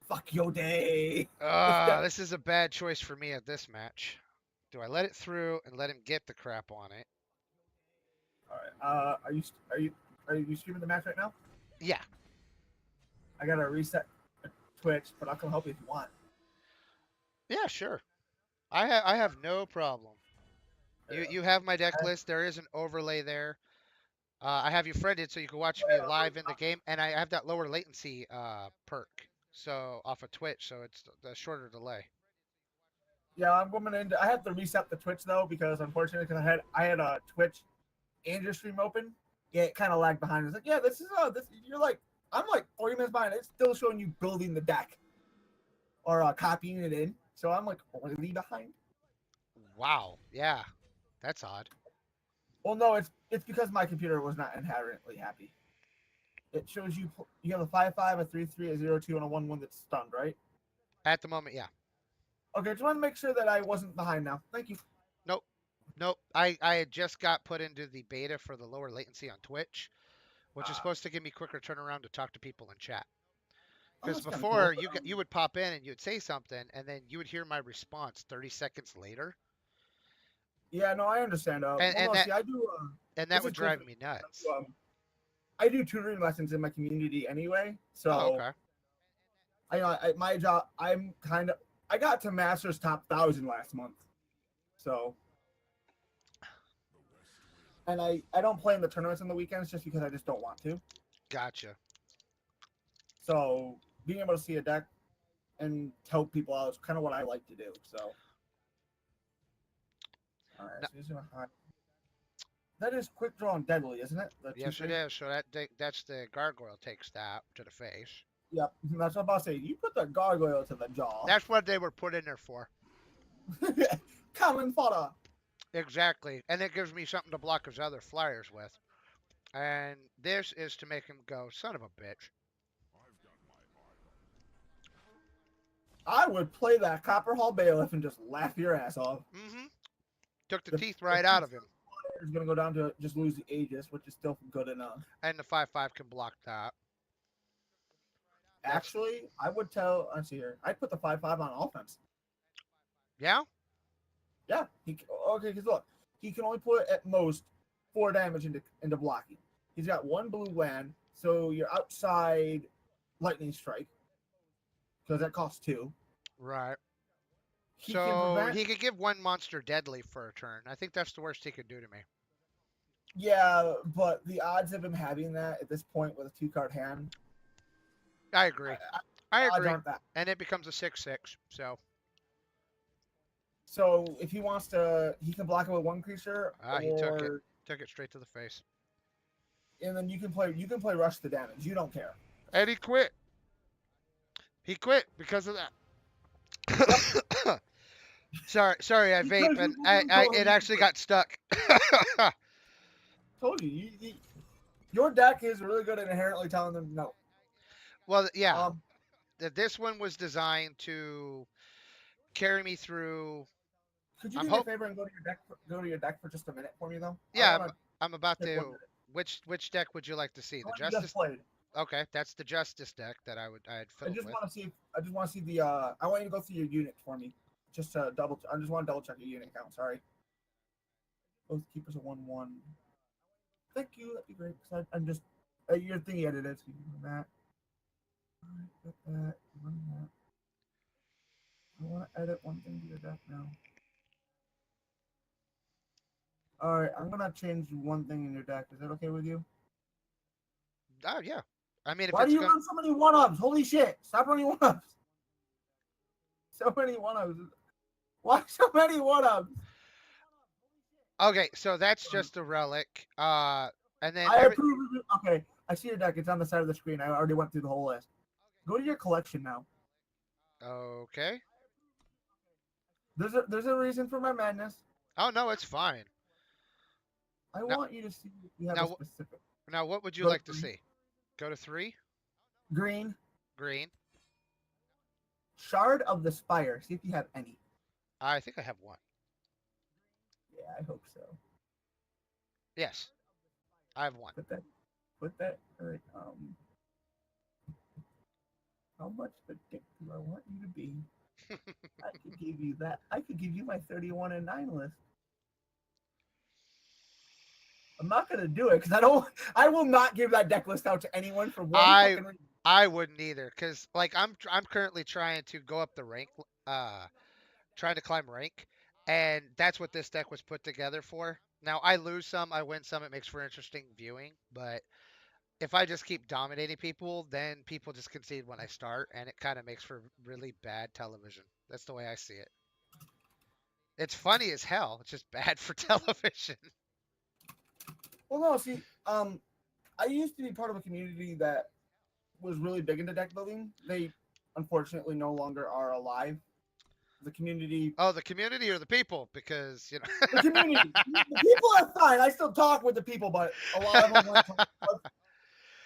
Fuck your day. This is a bad choice for me at this match. Do I let it through and let him get the crap on it? All right. Are you streaming the match right now? Yeah. I gotta reset Twitch, but I can help you if you want. Yeah, sure. I have no problem. You have my deck list. There is an overlay there. I have you friended so you can watch me live in the game, and I have that lower latency perk. So off of Twitch, so it's the shorter delay. Yeah, I'm going into. I have to reset the Twitch though because unfortunately, because I had a Twitch and your stream open. Yeah, it kind of lagged behind. It's like, yeah, this is this. You're like, I'm like 40 minutes behind. It's still showing you building the deck or copying it in. So I'm like really behind. Wow. Yeah, that's odd. Well, no, it's because my computer was not inherently happy. It shows you have a 5/5, a 3/3, a 0/2, and a 1/1 that's stunned, right? At the moment, yeah. Okay, just want to make sure that I wasn't behind now. Thank you. Nope. I had just got put into the beta for the lower latency on Twitch, which is supposed to give me quicker turnaround to talk to people in chat. Because that's kinda before cool. you would pop in and you'd say something, and then you would hear my response 30 seconds later, Yeah, no, I understand. See, I do. and This that would is cool drive for me nuts. I do tutoring lessons in my community anyway, so Oh, okay. my job. I got to Masters top 1,000 last month, so. And I don't play in the tournaments on the weekends just because I just don't want to. Gotcha. So being able to see a deck and help people out is kind of what I like to do. So. All right. No- So he's gonna hide. That is quick draw and deadly, isn't it? The Yes, it 2/3? is. So that's the gargoyle takes that to the face. Yep. That's what I'm about to say. You put the gargoyle to the jaw. That's what they were put in there for. Common fodder. Exactly. And it gives me something to block his other flyers with. And this is to make him go, son of a bitch. I would play that Copper Hall Bailiff and just laugh your ass off. Mm-hmm. Took the teeth right out of him. He's going to go down to just lose the Aegis, which is still good enough. And the 5/5 can block that. Actually, I would tell. Let's see here. I'd put the 5/5 on offense. Yeah. Yeah. Okay, because look, he can only put at most 4 damage into blocking. He's got 1 blue land, so you're outside lightning strike because that costs 2. Right. He can So prevent. he could give one monster deadly for a turn. I think that's the worst he could do to me. Yeah, but the odds of him having that at this point with a 2-card hand, I agree. I odds agree. aren't that. And it becomes a 6/6. So So if he wants to, he can block it with 1 creature, he took it. or Took it straight to the face. and then you can play rush the damage. You don't care. And he quit. He quit because of that. sorry, I vape and it actually got stuck. Told you, your deck is really good at inherently telling them no. Well, yeah. Um, This one was designed to carry me through. could you I'm do me a hope- favor and go to your deck for just a minute for me though? Yeah, I wanna I'm about take 1 to. minute. Which deck would you like to see? The The one you Justice. just played. Okay, that's the Justice deck that I had I filled just with. want to see. I just want to see the. I want you to go through your unit for me. Just to double. I just want to double check your unit count. Sorry. Both keepers are 1/1. Thank you. That'd be great. Cause I'm just. Your thing edited. So you can run that. Alright, got that. Run that. I want to edit one thing to your deck now. All right, I'm gonna change one thing in your deck. Is that okay with you? Oh yeah. I mean, if Why it's do you gonna, run so many 1-ups? Holy shit! Stop running 1-ups. So many 1-ups. Why so many 1-ups? okay, so that's just a relic. And then I approve of it. Okay, I see your deck. It's on the side of the screen. I already went through the whole list. Go to your collection now. okay. There's a reason for my madness. Oh no, it's fine. I Now- want you to see if you have now a wh- specific Now, what would you Go to like to 3. see? Go to 3. green Green. shard of the spire. See if you have any. I think I have 1. Yeah, I hope so. Yes, I have 1. Put that. All right. How much of a dick do I want you to be? I could give you that. I could give you my 31 and 9 list. I'm not gonna do it because I will not give that deck list out to anyone for one fucking reason. I wouldn't either, cause like I'm currently trying to go up the rank, trying to climb rank, and that's what this deck was put together for. Now I lose some, I win some. It makes for interesting viewing, but if I just keep dominating people, then people just concede when I start, and it kind of makes for really bad television. That's the way I see it. It's funny as hell. It's just bad for television. Well, no, see, I used to be part of a community that was really big into deck building. They unfortunately no longer are alive. The community, Oh, the community or the people? Because the community, the people are fine. I still talk with the people, but a lot of them went to,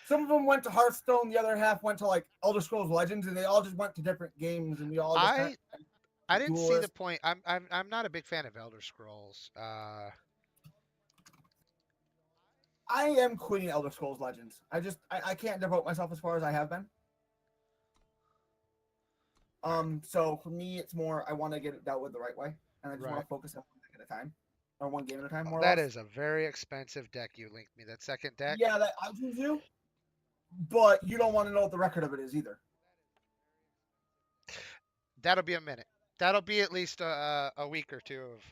some of them went to Hearthstone. The other half went to like Elder Scrolls Legends, and they all just went to different games, and we all just I didn't see the duelist. point. I'm not a big fan of Elder Scrolls. I am quitting Elder Scrolls Legends. I can't devote myself as far as I have been. So for me, it's more I want to get it dealt with the right way, and I just want Right. to focus on one thing at a time, or one game at a time. More or That less. is a very expensive deck you linked me. That second deck. Yeah, that I do too. But you don't want to know what the record of it is either. That'll be a minute. That'll be at least a week or 2 of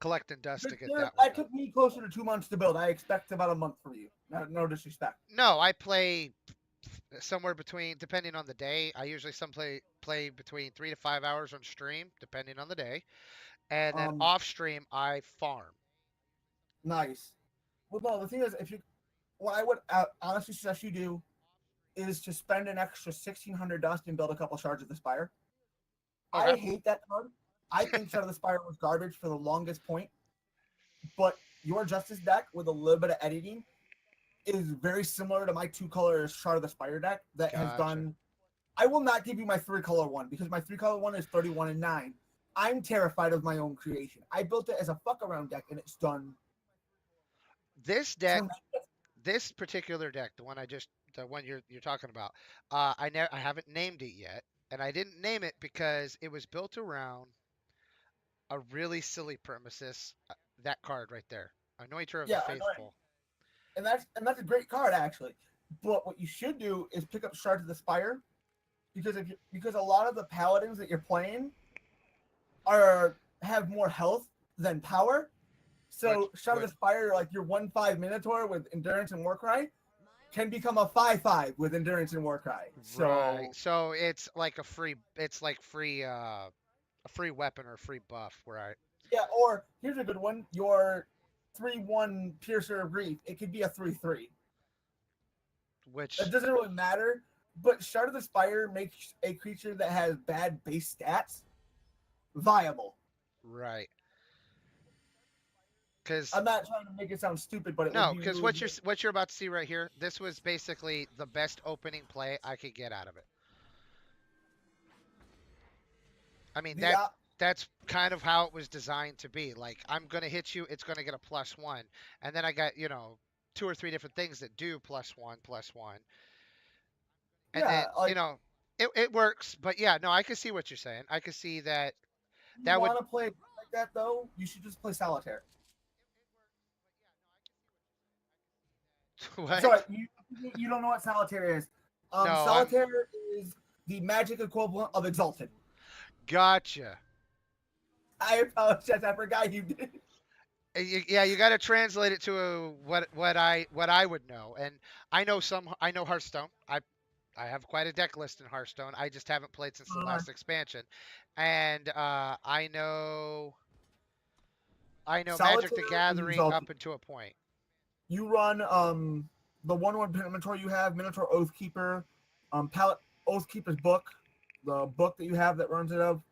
collecting dust to get that one That done. took me closer to 2 months to build. I expect about a month from you. No disrespect. No, I play somewhere between, depending on the day. I usually play between 3 to 5 hours on stream, depending on the day, and then off stream I farm. Nice. Well, no, the thing is, what I would honestly suggest you do is to spend an extra 1,600 dust and build a couple shards of the Spire. I Okay. hate that card. I think Shard of the Spire was garbage for the longest point. But your Justice deck with a little bit of editing is very similar to my 2-color Shard of the Spire deck that has Gotcha. done. I will not give you my 3-color one because my 3-color one is 31 and 9. I'm terrified of my own creation. I built it as a fuck around deck and it's done. This deck, this particular deck, the one I just the one you're talking about. I haven't named it yet, and I didn't name it because it was built around a really silly premises. That card right there, Anointer of Yeah, the I know. Faithful. And that's a great card actually. But what you should do is pick up Shards of the Spire, because a lot of the paladins that you're playing have more health than power. So Shard of the Spire, like your 1/5 Minotaur with Endurance and Warcry, can become a 5/5 with Endurance and Warcry. So Right. So it's like a free. It's like a free weapon or a free buff. Where I yeah, or here's a good one: your 3/1 Piercer of Grief. It could be a 3/3. which It doesn't really matter. But Shard of the Spire makes a creature that has bad base stats viable. right. Because I'm not trying to make it sound stupid, but it no, would be because really what you're about to see right here, this was basically the best opening play I could get out of it. I mean The that's kind of how it was designed to be. Like I'm gonna hit you, it's gonna get a +1, and then I got 2 or 3 different things that do +1, and then yeah, like it works. But yeah, no, I can see what you're saying. I can see that you that would want to play like that though, you should just play Solitaire. what? Sorry, you don't know what Solitaire is. No, Solitaire is the Magic equivalent of Exalted. Gotcha. I apologize, I forgot you did. Yeah, you got to translate it to what I would know, and I know Hearthstone. I have quite a deck list in Hearthstone. I just haven't played since the last expansion, and I know Magic Solitaire the is Gathering Exalted. up until a point. You run the 1/1 Minotaur you have, Minotaur Oathkeeper, Palette Oathkeeper's book, the book that you have that runs it of.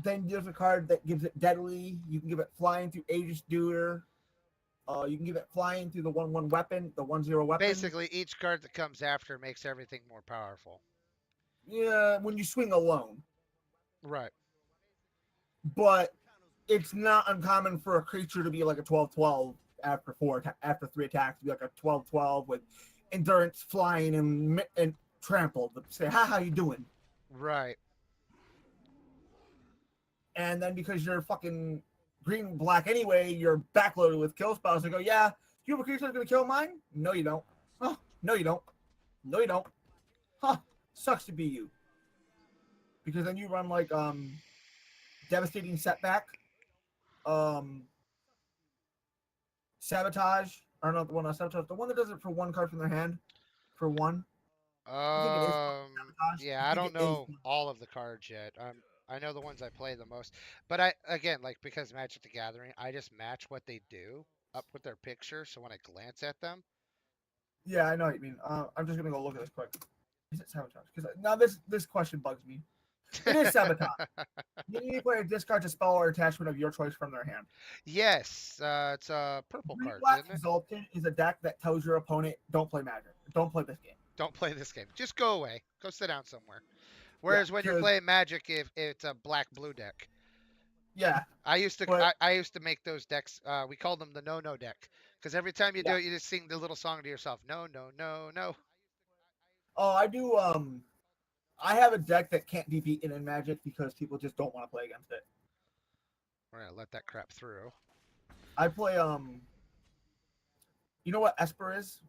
Then there's a card that gives it Deadly. You can give it Flying through Aegis Doer. You can give it Flying through the 1/1 weapon, the 1/0 weapon. Basically, each card that comes after makes everything more powerful. Yeah, when you swing alone. Right. But it's not uncommon for a creature to be like a 12/12 after 3 attacks, to be like a 12/12 with Endurance, Flying, and Trampled. Say, hi, how you doing? Right. And then because you're fucking green black anyway, you're backloaded with kill spells. They go, yeah, you have a creature that's gonna kill mine? No, you don't. Oh, no, you don't. No, you don't. Huh. Sucks to be you. Because then you run like Devastating Setback, Sabotage, or not the one on Sabotage, the one that does it for 1 card from their hand, for 1. think it is Sabotage. Yeah, I I think don't it is. know all of the cards yet. I know the ones I play the most, but I again like because Magic the Gathering, I just match what they do up with their picture. So when I glance at them, Yeah, I know what you mean. I'm just gonna go look at this quick. Is it Sabotage? Because now this question bugs me. It is Sabotage. You need to play a discard to spell or attachment of your choice from their hand. yes, it's a purple Green card, Black isn't it? Exalted is a deck that tells your opponent, don't play Magic. Don't play this game. Don't play this game. Just go away. Go sit down somewhere. Whereas when you're 'cause- playing Magic, if it's a black-blue deck, Yeah, I used to But- I used to make those decks. We called them the no deck because every time you do Yeah. it, you just sing the little song to yourself. No. Oh, I do. I have a deck that can't be beaten in Magic because people just don't want to play against it. We're gonna let that crap through. I play. You know what Esper is?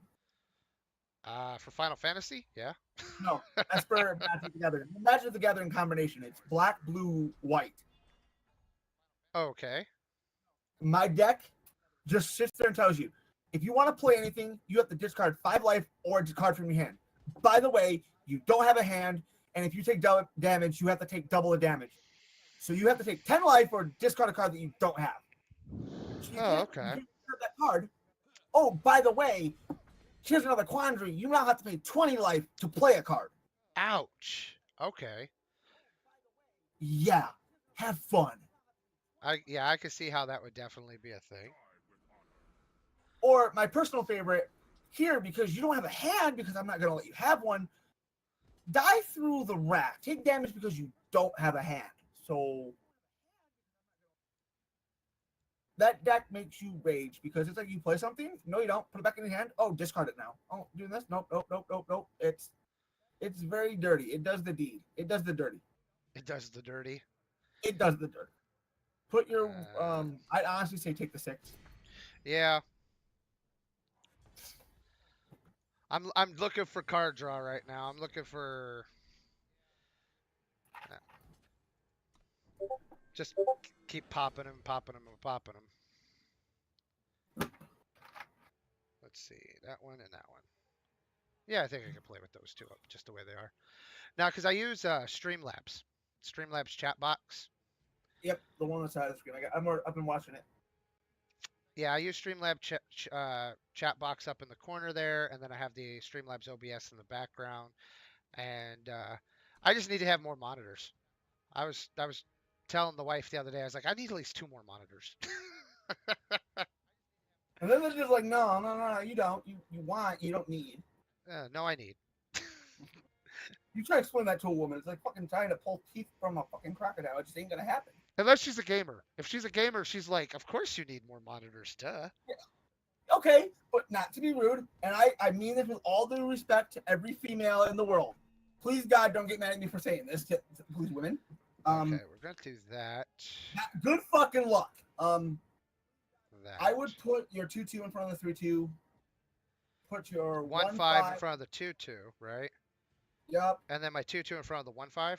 For Final Fantasy, yeah. No, Esper Magic the Gathering. Magic the Gathering combination. It's black, blue, white. Okay. My deck just sits there and tells you if you want to play anything, you have to discard 5 life or discard from your hand. By the way, you don't have a hand, and if you take double damage, you have to take double the damage. So you have to take 10 life or discard a card that you don't have. So you can't discard that card. Oh, by the way, here's another quandary. You now have to pay 20 life to play a card. Ouch. Okay. Yeah, have fun. I could see how that would definitely be a thing. Or my personal favorite here, because you don't have a hand, because I'm not going to let you have one, die through the rack. Take damage because you don't have a hand. So that deck makes you rage because it's like you play something. No, you don't. Put it back in your hand. Oh, discard it now. Oh, doing this. Nope, nope, nope, nope, nope. It's very dirty. It does the deed. It does the dirty. It does the dirty. It does the dirty. Put your Uh, I'd honestly say take the 6. Yeah. I'm looking for card draw right now. I'm looking for just keep popping them, popping them, and popping them. Let's see, that one and that one. Yeah, I think I can play with those two up just the way they are. Now, because I use Streamlabs chat box. Yep, the one on the side of the screen. I've been watching it. Yeah, I use Streamlabs chat box up in the corner there, and then I have the Streamlabs OBS in the background. And I just need to have more monitors. I was telling the wife the other day, I was like, I need at least 2 more monitors. And then they're just like, no, you don't. You want, you don't need. No, I need. You try to explain that to a woman. It's like fucking trying to pull teeth from a fucking crocodile. It just ain't gonna happen. Unless she's a gamer. If she's a gamer, she's like, of course you need more monitors, duh. Okay, but not to be rude, and I mean this with all due respect to every female in the world. Please, God, don't get mad at me for saying this. Please, women. Okay, we're gonna do that. Good fucking luck. That. I would put your 2-2 in front of the 3-2. Put your 1-5 in front of the 2-2, right? Yep, And then my 2-2 in front of the 1-5.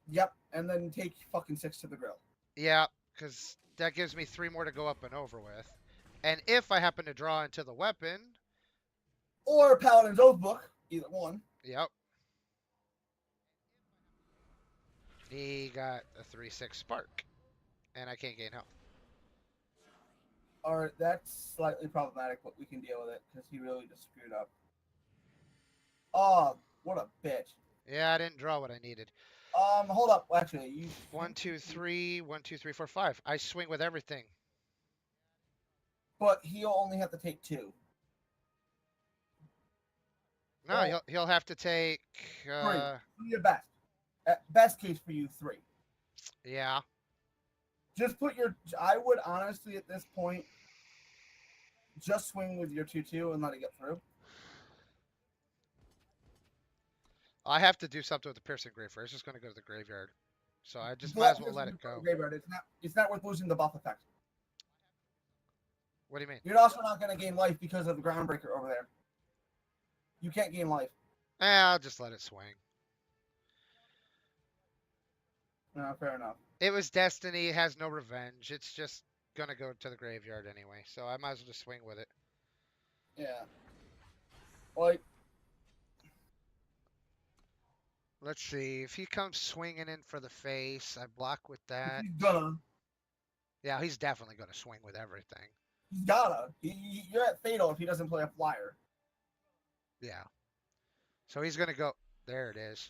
yep, and then take fucking 6 to the grill. Yeah, because that gives me 3 more to go up and over with. And if I happen to draw into the weapon, Or Paladin's Oath book, either one. yep. He got a 3-6 spark, and I can't gain health. Or that's slightly problematic, but we can deal with it because he really just screwed up. Oh, what a bitch. Yeah, I didn't draw what I needed. Hold up. Actually, you 1, 2, 3, 1, 2, 3, 4, 5. I swing with everything. But he'll only have to take 2. No, Oh. he'll have to take. Do your best. At best case for you, 3. Yeah. Just put your. I would honestly at this point just swing with your 2-2 and let it get through. I have to do something with the Piercing Grave. It's just going to go to the graveyard. So I just might But as well let it go. Graveyard. It's not worth losing the buff effect. What do you mean? You're also not going to gain life because of the Groundbreaker over there. You can't gain life. I'll just let it swing. No, fair enough. It was Destiny. It has no revenge. It's just going to go to the graveyard anyway. So I might as well just swing with it. Yeah. Like, Let's see. If he comes swinging in for the face, I block with that. he's gonna. Yeah, he's definitely going to swing with everything. He's gotta. You're at Fatal if he doesn't play a flyer. Yeah. So he's going to go. There it is.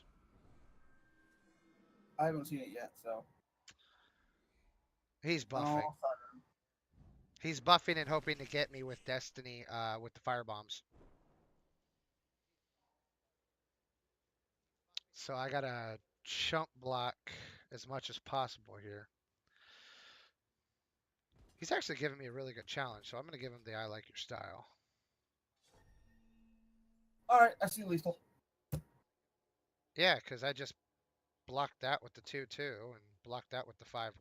I haven't seen it yet, so. He's buffing. Oh, sorry. He's buffing and hoping to get me with Destiny with the firebombs. So I got to chump block as much as possible here. He's actually giving me a really good challenge, so I'm going to give him the I like your style. All right, I see lethal. Yeah, because I just blocked that with the 2-2 and blocked that with the 5-1.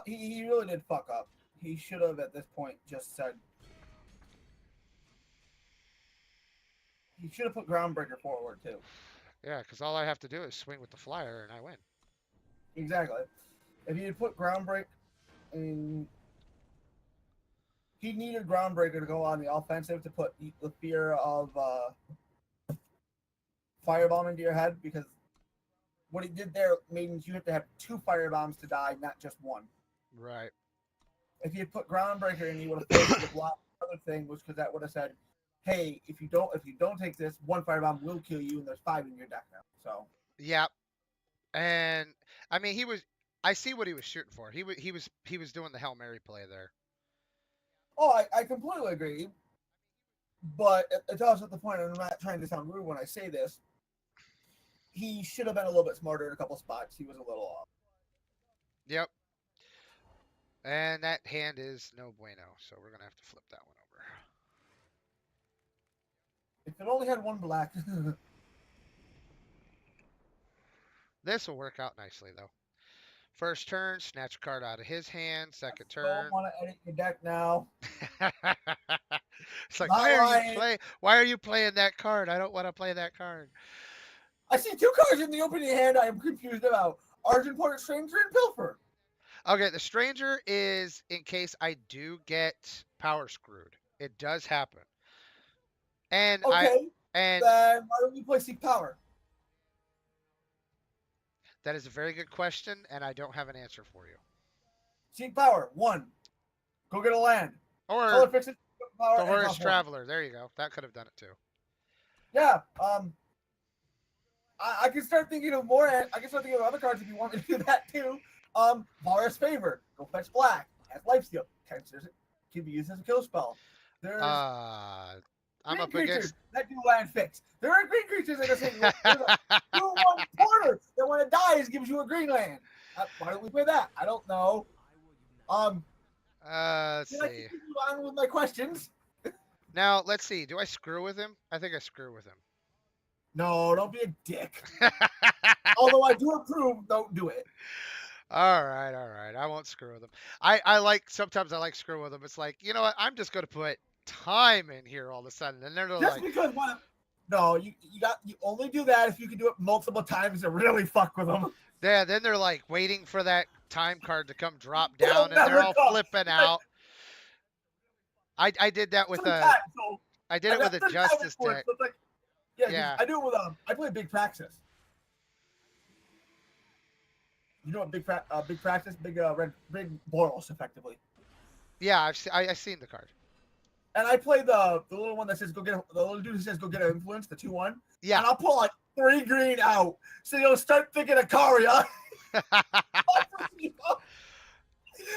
He really did fuck up. He should have at this point just said. He should have put Groundbreaker forward too. Yeah, because all I have to do is swing with the flyer and I win. Exactly. If he had put Groundbreaker, I mean, he needed Groundbreaker to go on the offensive to put the fear of firebomb into your head, because what he did there means you have to have 2 firebombs to die, not just 1. Right. If you had put Groundbreaker in, you would have forced the block. The other thing was because that would have said, "Hey, if you don't take this, 1 firebomb will kill you, and there's 5 in your deck now." So. Yep. And I mean, I see what he was shooting for. He was doing the Hail Mary play there. Oh, I completely agree. But it's also at the point, and I'm not trying to sound rude when I say this, he should have been a little bit smarter in a couple spots. He was a little off. Yep. And that hand is no bueno, so we're gonna have to flip that one over. If it only had one black. This will work out nicely though. First turn, snatch a card out of his hand. Second Don't turn. want to edit your deck now. It's like, Not lying. why are you playing that card? I don't want to play that card. I see 2 cards in the opening hand I am confused about. Argent-Porter Stranger and Pilfer. Okay, the stranger is in case I do get power screwed. It does happen. And Okay, then why don't you play Seek Power? that is a very good question, and I don't have an answer for you. Seek Power, 1. Go get a land. Or Color fix it. Power the and Horus cost 1. Traveler. There you go. That could have done it too. Yeah. I can start thinking of more. I can start thinking of other cards if you want me to do that too. Valorous Favor. Go fetch black. Has lifesteal. Can be used as a kill spell. There's I'm green up creatures against. that do land fix. There are green creatures that are saying, there's a 2/1 porter that when it dies gives you a green land. Why don't we play that? I don't know. Let's Can I see. continue on with my questions? Now let's see. Do I screw with him? I think I screw with him. No, don't be a dick. Although I do approve, don't do it. All right. I won't screw with him. Sometimes I like screw with him. It's like, you know what? I'm just gonna put time in here all of a sudden, and they're Just like, because no, you only do that if you can do it multiple times to really fuck with them. yeah. Then they're like waiting for that time card to come drop It'll down, and they're never all come. flipping out. I did that with Sometimes, so I did it with a I've done justice before, deck. so it's like, yeah, Yeah. I do it with I play Big Praxis. You know what big Praxis, big Boros, effectively. Yeah, I've seen the card. And I play the little one that says the little dude who says go get an influence, the 2/1. Yeah. And I'll pull like 3 green out, so you'll start thinking of Karia.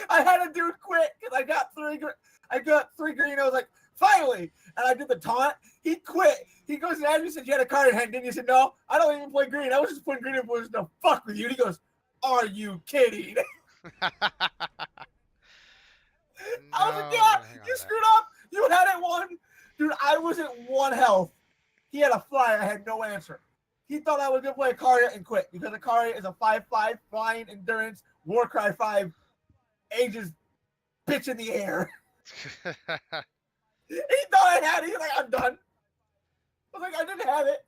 I had a dude quit because I got 3 green. I got 3 green. I was like, finally, and I did the taunt. He quit. He goes to Andrew, said you had a card in hand. Didn't you? Said no. I don't even play green. I was just putting green influence to fuck with you. And he goes, are you kidding? I was like, yeah, you screwed up. You had it 1. Dude, I was at 1 health. He had a flyer. I had no answer. He thought I was going to play Akaria and quit because Akaria is a 5/5 flying endurance, Warcry 5, ages bitch in the air. He thought I had it. He's like, I'm done. I was like, I didn't have it.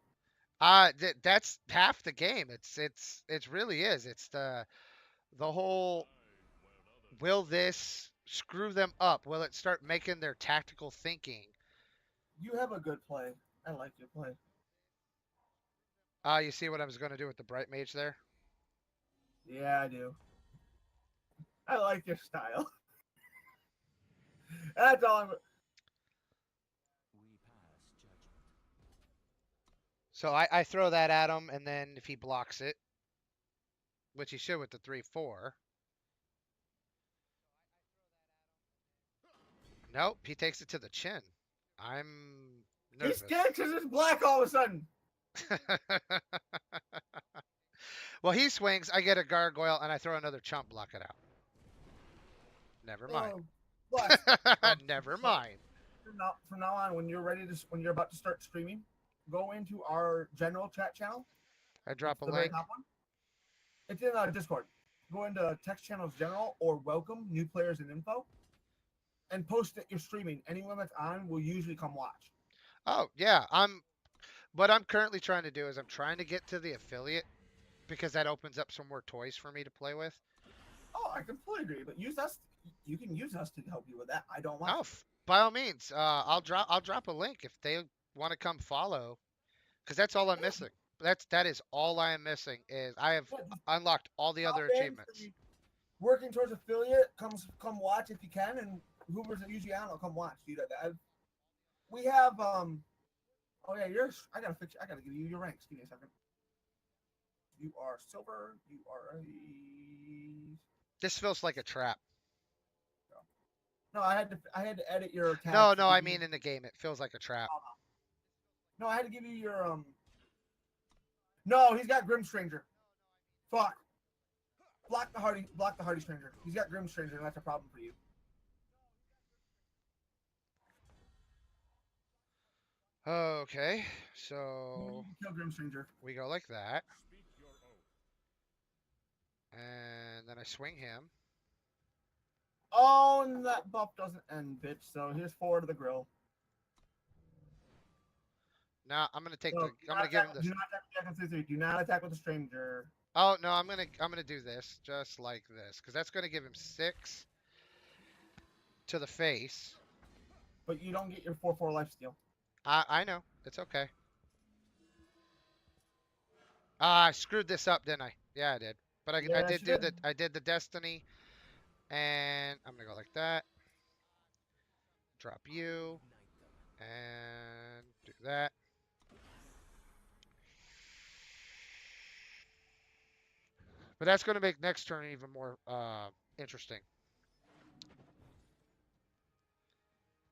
That's half the game. It really is. It's the whole. Will this screw them up? Will it start making their tactical thinking? You have a good play. I like your play. You see what I was going to do with the Bright Mage there? Yeah, I do. I like your style. That's all I'm. We pass judgment. So I throw that at him, and then if he blocks it, which he should with the 3/4. Nope, he takes it to the chin. I'm nervous. He's scared because it's black all of a sudden. Well, he swings, I get a gargoyle, and I throw another chump, block it out. Never mind. Never mind. From now on, when you're about to start streaming, go into our general chat channel. I drop a The very link. top one. It's in Discord. Go into text channels general or welcome new players and info, and post that you're streaming. Anyone that's on will usually come watch. Oh yeah, what I'm currently trying to do is I'm trying to get to the affiliate because that opens up some more toys for me to play with. Oh, I completely agree. But use us. You can use us to help you with that. I don't want. Oh, by all means, I'll drop a link if they want to come follow, because that's all I'm missing. That is all I am missing is I have unlocked all the other achievements. Working towards affiliate, come watch if you can, and whoever's usually on will come watch. Dude, we have Oh yeah, I gotta give you your ranks. Give me a second. You are silver. You are a. This feels like a trap. No, I had to edit your attack. No, I mean in the game, it feels like a trap. No, I had to give you your No, he's got Grim Stranger. Fuck. block the hardy stranger. He's got Grim Stranger, and that's a problem for you. Okay, You so need to kill Grim Stranger. we go like that. And then I swing him. Oh, and that buff doesn't end, bitch. So here's 4 to the grill. Now I'm gonna take So, the. I'm gonna give him Do this. not attack with 3/3. Do not attack with the stranger. Oh no, I'm gonna do this just like this because that's gonna give him 6 to the face. But you don't get your 4/4 lifesteal. I know it's okay. I screwed this up, didn't I? Yeah, I did. But I Yes, did you do did. I did the destiny, and I'm gonna go like that. Drop you, and do that. But that's gonna make next turn even more interesting.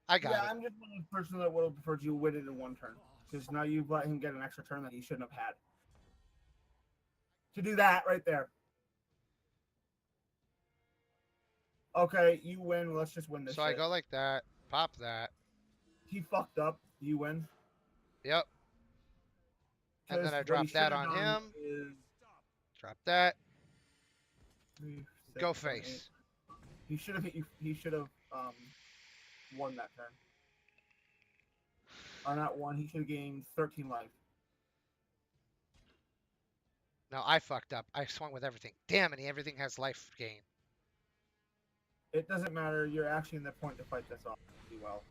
I got Yeah, it. I'm just one of the person that would have preferred you win it in 1 turn. Because now you've let him get an extra turn that he shouldn't have had. To do that right there. Okay, you win. Let's just win this So I shit. go like that, pop that. He fucked up. You win. Yep. And then 'Cause I what drop he that should've on done him. is Drop that. 3, 6, Go 7, 8. face. He should have hit you. He should have won that turn. Or not won. He should have gained 13 life. No, I fucked up. I swung with everything. Damn it, everything has life gain. It doesn't matter. You're actually in the point to fight this off pretty well.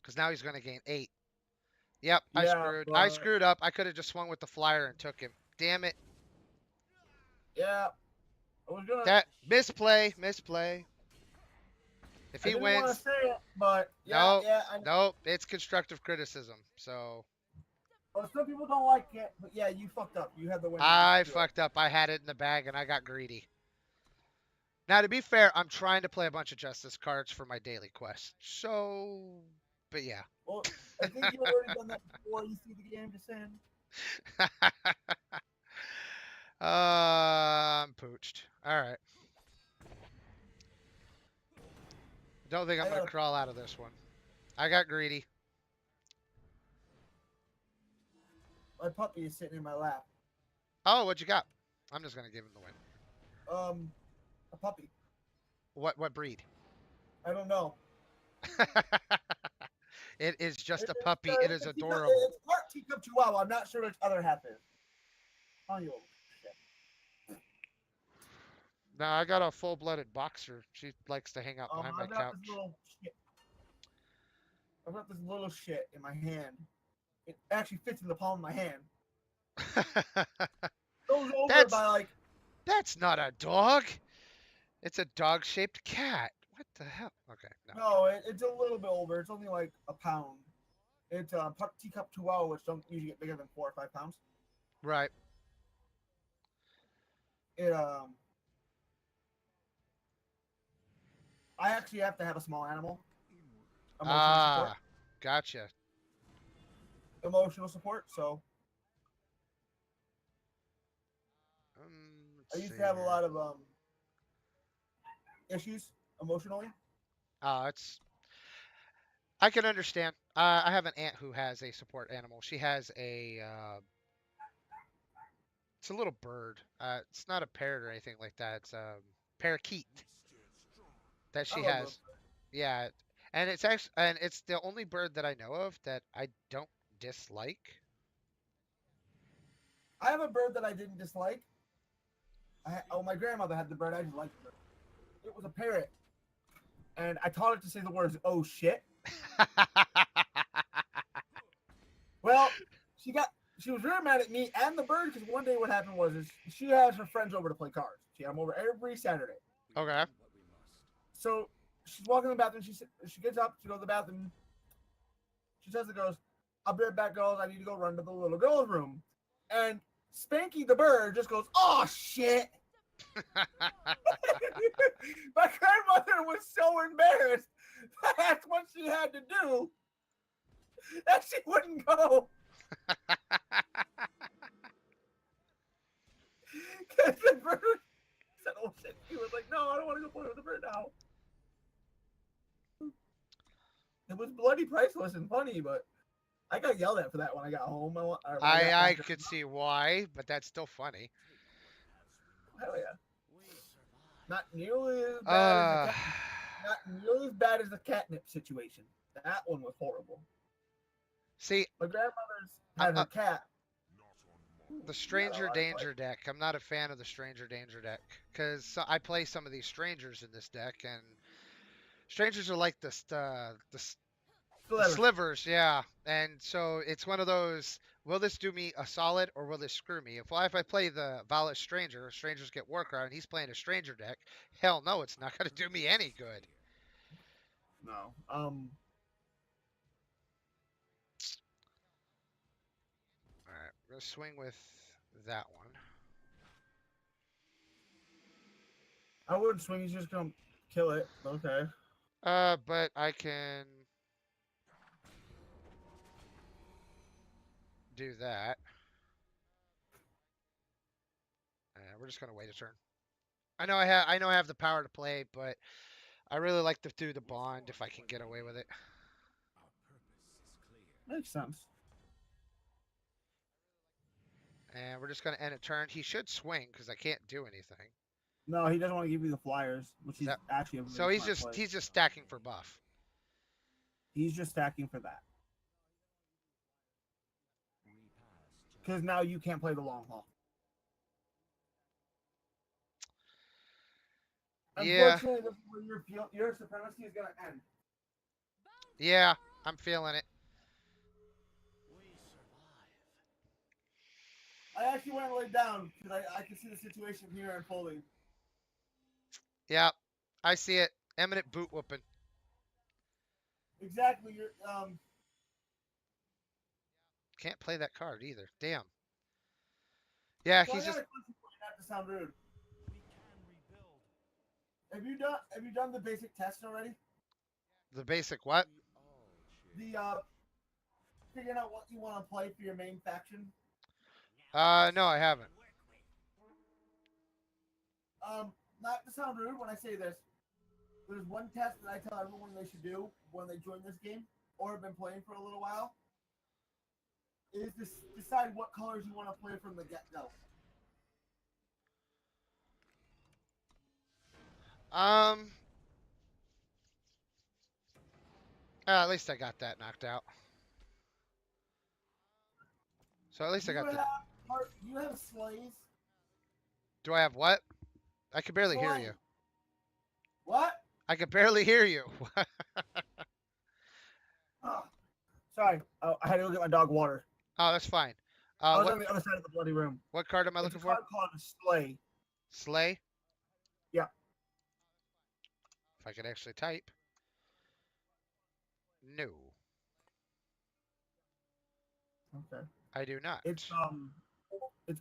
Because now he's going to gain 8. Yep, I Yeah, screwed. I but- screwed up. I could have just swung with the flyer and took him. Damn it. Yeah. I was gonna. That misplay. If I he didn't want to wins, say it, but yeah, Nope. yeah. nope, it's constructive criticism. So Well, some people don't like it, but yeah, you fucked up. You had the win. I fucked up. I had it in the bag and I got greedy. Now, to be fair, I'm trying to play a bunch of Justice cards for my daily quest. So, but yeah. Well, I think you've already done that before you see the game. Just saying. I'm pooched. All right. Don't think I'm I going to gotta- crawl out of this one. I got greedy. My puppy is sitting in my lap. Oh, what you got? I'm just going to give him the win. A puppy. What breed? I don't know. It is just a It's, puppy. It is it's adorable. It's part teacup chihuahua. I'm not sure which other half is. Oh, you old shit. Now I got a full-blooded boxer. She likes to hang out behind my I've got couch. this little shit. I've got this little shit in my hand. It actually fits in the palm of my hand. Goes over That's- by like. That's not a dog. It's a dog-shaped cat. What the hell? Okay. No. No, it's a little bit over. It's only like a pound. It's a teacup chihuahua, which don't usually get bigger than 4 or 5 pounds. Right. It I actually have to have a small animal. Ah, gotcha. Emotional support. So I Let's used see to have a here. lot of issues emotionally. It's. I can understand. I have an aunt who has a support animal. She has a. It's a little bird. It's not a parrot or anything like that. It's a parakeet that she I love has. those. Yeah, and it's actually and it's the only bird that I know of that I don't dislike. I have a bird that I didn't dislike. My grandmother had the bird. I just liked the bird. It was a parrot, and I taught it to say the words "oh shit." Well, she was really mad at me and the bird because one day what happened was she has her friends over to play cards. She had them over every Saturday. Okay. So she's walking in the bathroom. She gets up. She goes to the bathroom. She says, "It goes. I'll be right back, girls. I need to go run to the little girl's room." And Spanky the bird just goes, "Oh shit!" My grandmother was so embarrassed. That's what she had to do. That she wouldn't go. The bird said, "Oh shit!" He was like, "No, I don't want to go play with the bird now." It was bloody priceless and funny, but I got yelled at for that when I got home. I could see why, but that's still funny. Hell yeah! Not nearly as bad as the Uh, not nearly as bad as the catnip situation. That one was horrible. see, My grandmother's had her cat. the Stranger I Danger deck. I'm not a fan of the Stranger Danger deck because I play some of these strangers in this deck, and strangers are like the slivers, yeah. And so it's one of those. Will this do me a solid or will this screw me? If I play the Violet Stranger, strangers get Warcry, and he's playing a Stranger deck, hell no, it's not going to do me any good. No. All right, we're gonna swing with that one. I would swing. He's just gonna kill it. Okay. But I can do that. We're just gonna wait a turn. I know I have the power to play, but I really like to do the bond if I can get away with it. Makes sense. And we're just gonna end a turn. He should swing because I can't do anything. No, he doesn't want to give you the flyers, which is actually a So really he's smart play. just stacking for buff. He's just stacking for that. Because now you can't play the long haul. Yeah. Unfortunately, this is where your supremacy is gonna end. Yeah, I'm feeling it. I actually went and laid down because I can see the situation here unfolding. Yeah, I see it. Eminent boot whooping. Exactly. You're Can't play that card either. Damn. Yeah, So he's I got just. a question for you, not to sound rude. Have you done the basic test already? The basic what? The figuring out what you want to play for your main faction. No, I haven't. Not to sound rude when I say this, there's one test that I tell everyone they should do when they join this game or have been playing for a little while. Is to decide what colors you want to play from the get-go. At least I got that knocked out. So at least I got the. You have slays. Do I have what? I can barely hear Slay. you. What? I can barely hear you. Oh, sorry, I had to go get my dog water. Oh, that's fine. I was What, on the other side of the bloody room. what card am I It's looking a for? card called a Slay. Slay? Yeah. If I could actually type. No, Okay. I do not. It's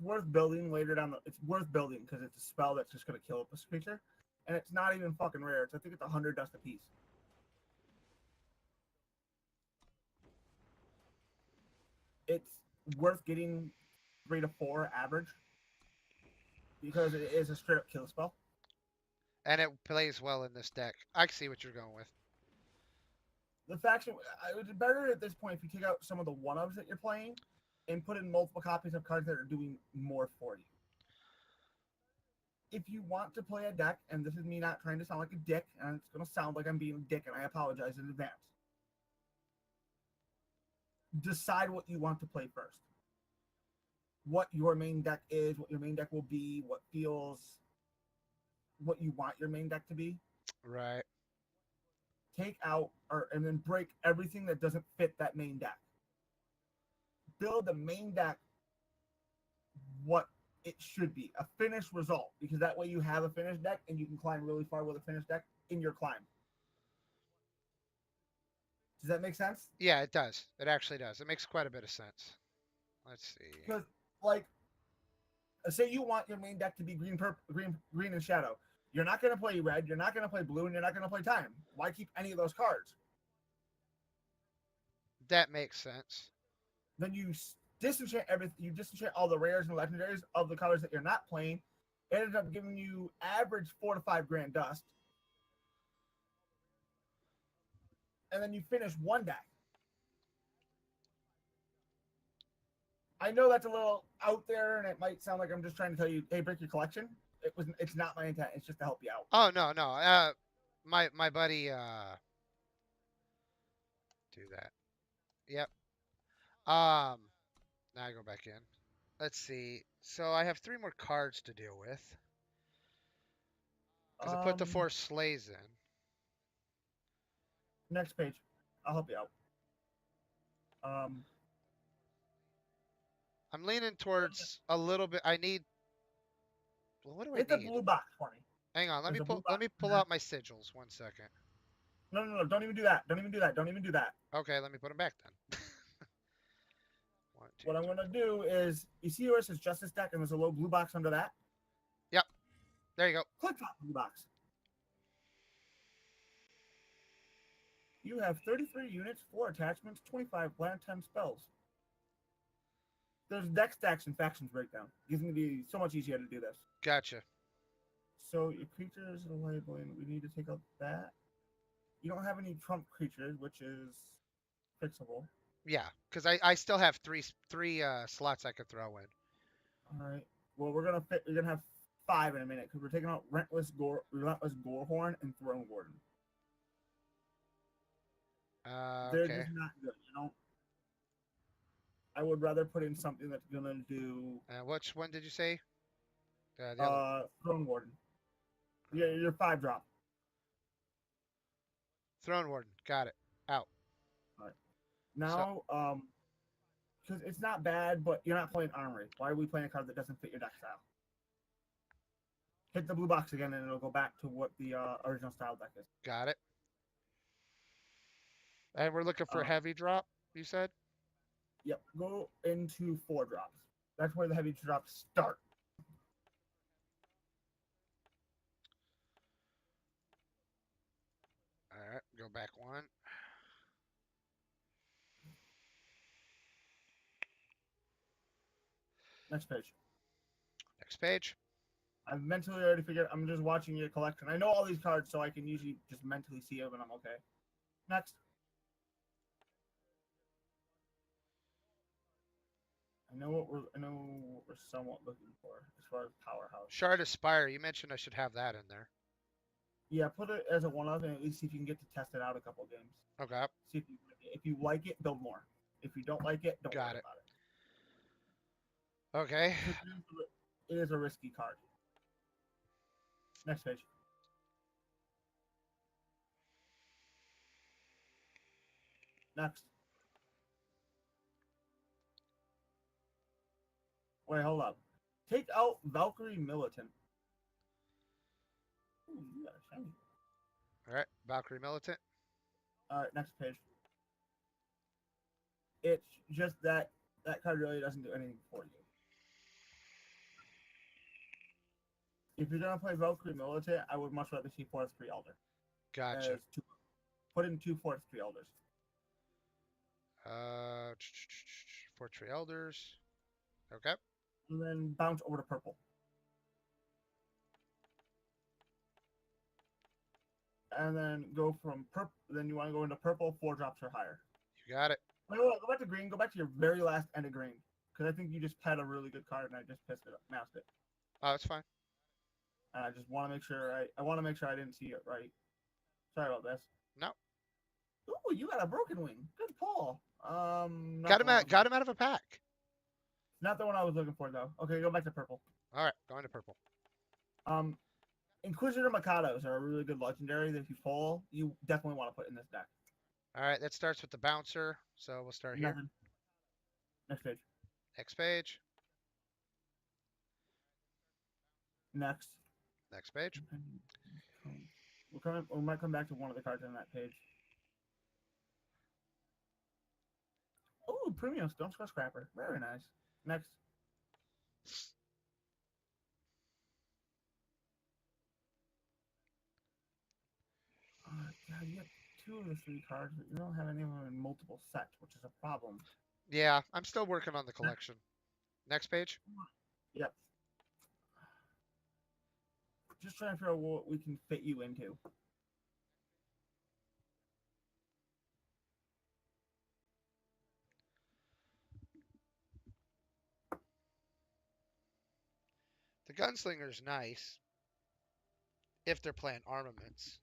worth building later down the. It's worth building because it's a spell that's just gonna kill this creature, and it's not even fucking rare. I think it's 100 dust apiece. It's worth getting 3 to 4 average because it is a straight up kill spell. And it plays well in this deck. I can see what you're going with. The faction, it would be better at this point if you take out some of the one-ofs that you're playing and put in multiple copies of cards that are doing more for you. If you want to play a deck, and this is me not trying to sound like a dick, and it's going to sound like I'm being a dick, and I apologize in advance. Decide what you want to play first. What your main deck is, what your main deck will be, what you want your main deck to be. Right. Take out and then break everything that doesn't fit that main deck. Build the main deck what it should be, a finished result, because that way you have a finished deck and you can climb really far with a finished deck in your climb. Does that make sense? Yeah, it does. It actually does. It makes quite a bit of sense. Let's see. Because, like, say you want your main deck to be green, and shadow. You're not going to play red, you're not going to play blue, and you're not going to play time. Why keep any of those cards? That makes sense. Then you disenchant everything. You disenchant all the rares and legendaries of the colors that you're not playing. It ended up giving you average 4 to 5 grand dust. And then you finish one deck. I know that's a little out there, and it might sound like I'm just trying to tell you, hey, break your collection. It's not my intent. It's just to help you out. Oh no, no. My buddy do that. Yep. Now I go back in. Let's see. So I have 3 more cards to deal with. Because I put the 4 slays in. Next page. I'll help you out. I'm leaning towards a little bit. I need. Well, what do I Hit the need? blue box for me. Hang on. Let There's me a blue pull. Let me box pull in there. out my sigils. 1 second. No. Don't even do that. Don't even do that. Don't even do that. Okay, let me put them back then. 1, 2, What I'm going to do is, you see where it says Justice deck and there's a little blue box under that? There you go. Click that blue box. You have 33 units, 4 attachments, 25 land, 10 spells. There's deck stacks and factions breakdown. It's going to be so much easier to do this. Gotcha. So your creatures are labeling. We need to take out that. You don't have any trump creatures, which is fixable. Yeah, because I still have three slots I could throw in. All right. Well, we're gonna have 5 in a minute because we're taking out Relentless Gorehorn and Throne Warden. They're Okay. just not good. I would rather put in something that's gonna do Which one did you say? The other. Throne Warden. Yeah, your 5-drop. Throne Warden. Got it. Out. Now, because it's not bad, but you're not playing Armory. Why are we playing a card that doesn't fit your deck style? Hit the blue box again, and it'll go back to what the original style deck is. Got it. And we're looking for a heavy drop, you said? Yep. Go into 4 drops. That's where the heavy drops start. All right. Go back 1. Next page. Next page. I've mentally already figured. I'm just watching your collection. I know all these cards, so I can usually just mentally see them, and I'm okay. Next. I know what we're somewhat looking for as far as Powerhouse. Shard Aspire. You mentioned I should have that in there. Yeah, put it as a one-off, and at least see if you can get to test it out a couple of games. Okay. See if you like it, build more. If you don't like it, don't Got worry it. about it. Okay. It is a risky card. Next page. Next. Wait, hold up. Take out Valkyrie Militant. Ooh, you got a shiny. All right. Valkyrie Militant. All right, next page. It's just that card really doesn't do anything for you. If you're gonna play Valkyrie Militant, I would much rather see Forest 3 Elder. Gotcha. Put in 2 Forest 3 Elders. 4 Tree Elders. Okay. And then bounce over to purple. And then go from purple. Then you want to go into purple, 4 drops or higher. You got it. Wait, go back to green. Go back to your very last end of green. Because I think you just had a really good card and I just moused it. Oh, it's fine. And I just want to make sure I want to make sure I didn't see it right. Sorry about this. No. Ooh, you got a broken wing. Good pull. Got him out of a pack. Not the one I was looking for though. Okay, go back to purple. All right. Going to purple. Inquisitor Mikados are a really good legendary that if you pull, you definitely want to put in this deck. All right. That starts with the bouncer. So we'll start here. Nothing. Next page. Next page. Next. Next page. We might come back to one of the cards on that page. Oh, premium Stone Skull Scrapper. Very nice. Next. God, you have 2 of the 3 cards, but you don't have any of them in multiple sets, which is a problem. Yeah, I'm still working on the collection. Next page. Yep. Just trying to figure out what we can fit you into. The gunslinger's nice if they're playing armaments,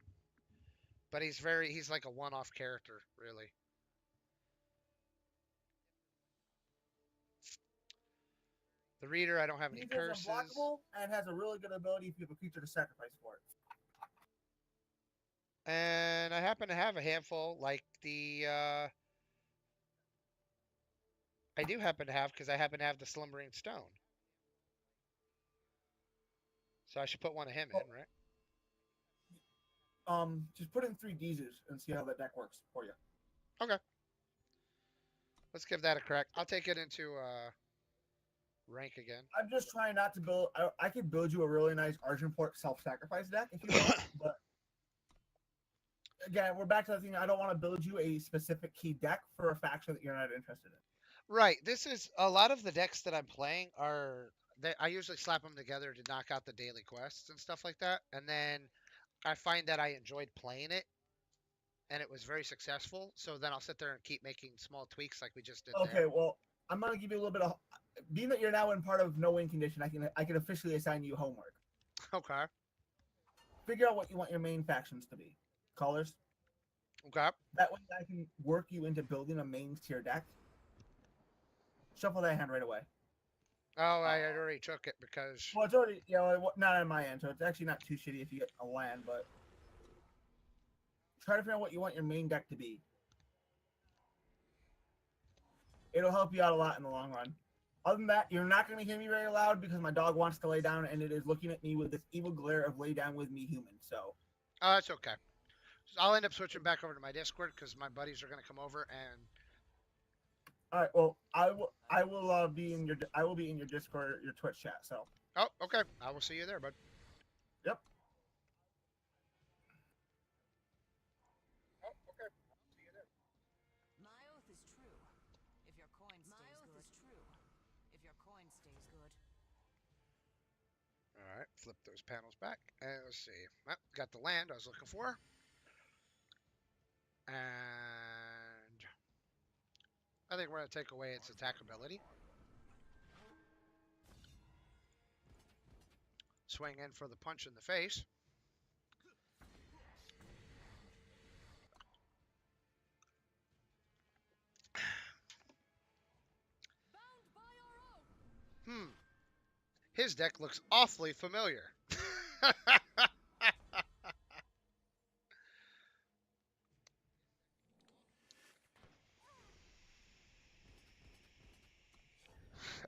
but he's like a one-off character, really. The reader, I don't have any He's curses. unblockable and has a really good ability if you have a creature to sacrifice for it. And I happen to have a handful, like the I do happen to have, because I happen to have the Slumbering Stone. So I should put one of him in, right? Just put in 3 Deezers and see how that deck works for you. Okay. Let's give that a crack. I'll take it into rank again. I'm just trying not to build. I could build you a really nice Argenport self-sacrifice deck if you want, but again, we're back to the thing. I don't want to build you a specific key deck for a faction that you're not interested in. Right. This is a lot of the decks that I'm playing are. I usually slap them together to knock out the daily quests and stuff like that, and then I find that I enjoyed playing it, and it was very successful. So then I'll sit there and keep making small tweaks like we just did Okay, there. well, I'm gonna give you a little bit of. Being that you're now in part of no win condition, I can officially assign you homework. Okay. Figure out what you want your main factions to be. Colors. Okay. That way, I can work you into building a main tier deck. Shuffle that hand right away. Oh, I had already took it because. Well, it's already not on my end, so it's actually not too shitty if you get a land, but try to figure out what you want your main deck to be. It'll help you out a lot in the long run. Other than that, you're not going to hear me very loud because my dog wants to lay down and it is looking at me with this evil glare of lay down with me human. So, Oh, that's okay. So I'll end up switching back over to my Discord because my buddies are going to come over and. all right. Well, I will be in your Discord, your Twitch chat. So. Oh, okay. I will see you there, bud. Yep. Oh, okay. I'll see you there. My oath is true. If your coin stays good. Is true. If your coin stays good. All right. Flip those panels back. And let's see. Well, got the land I was looking for. And I think we're going to take away its attack ability. Swing in for the punch in the face. Bound by our oath. His deck looks awfully familiar.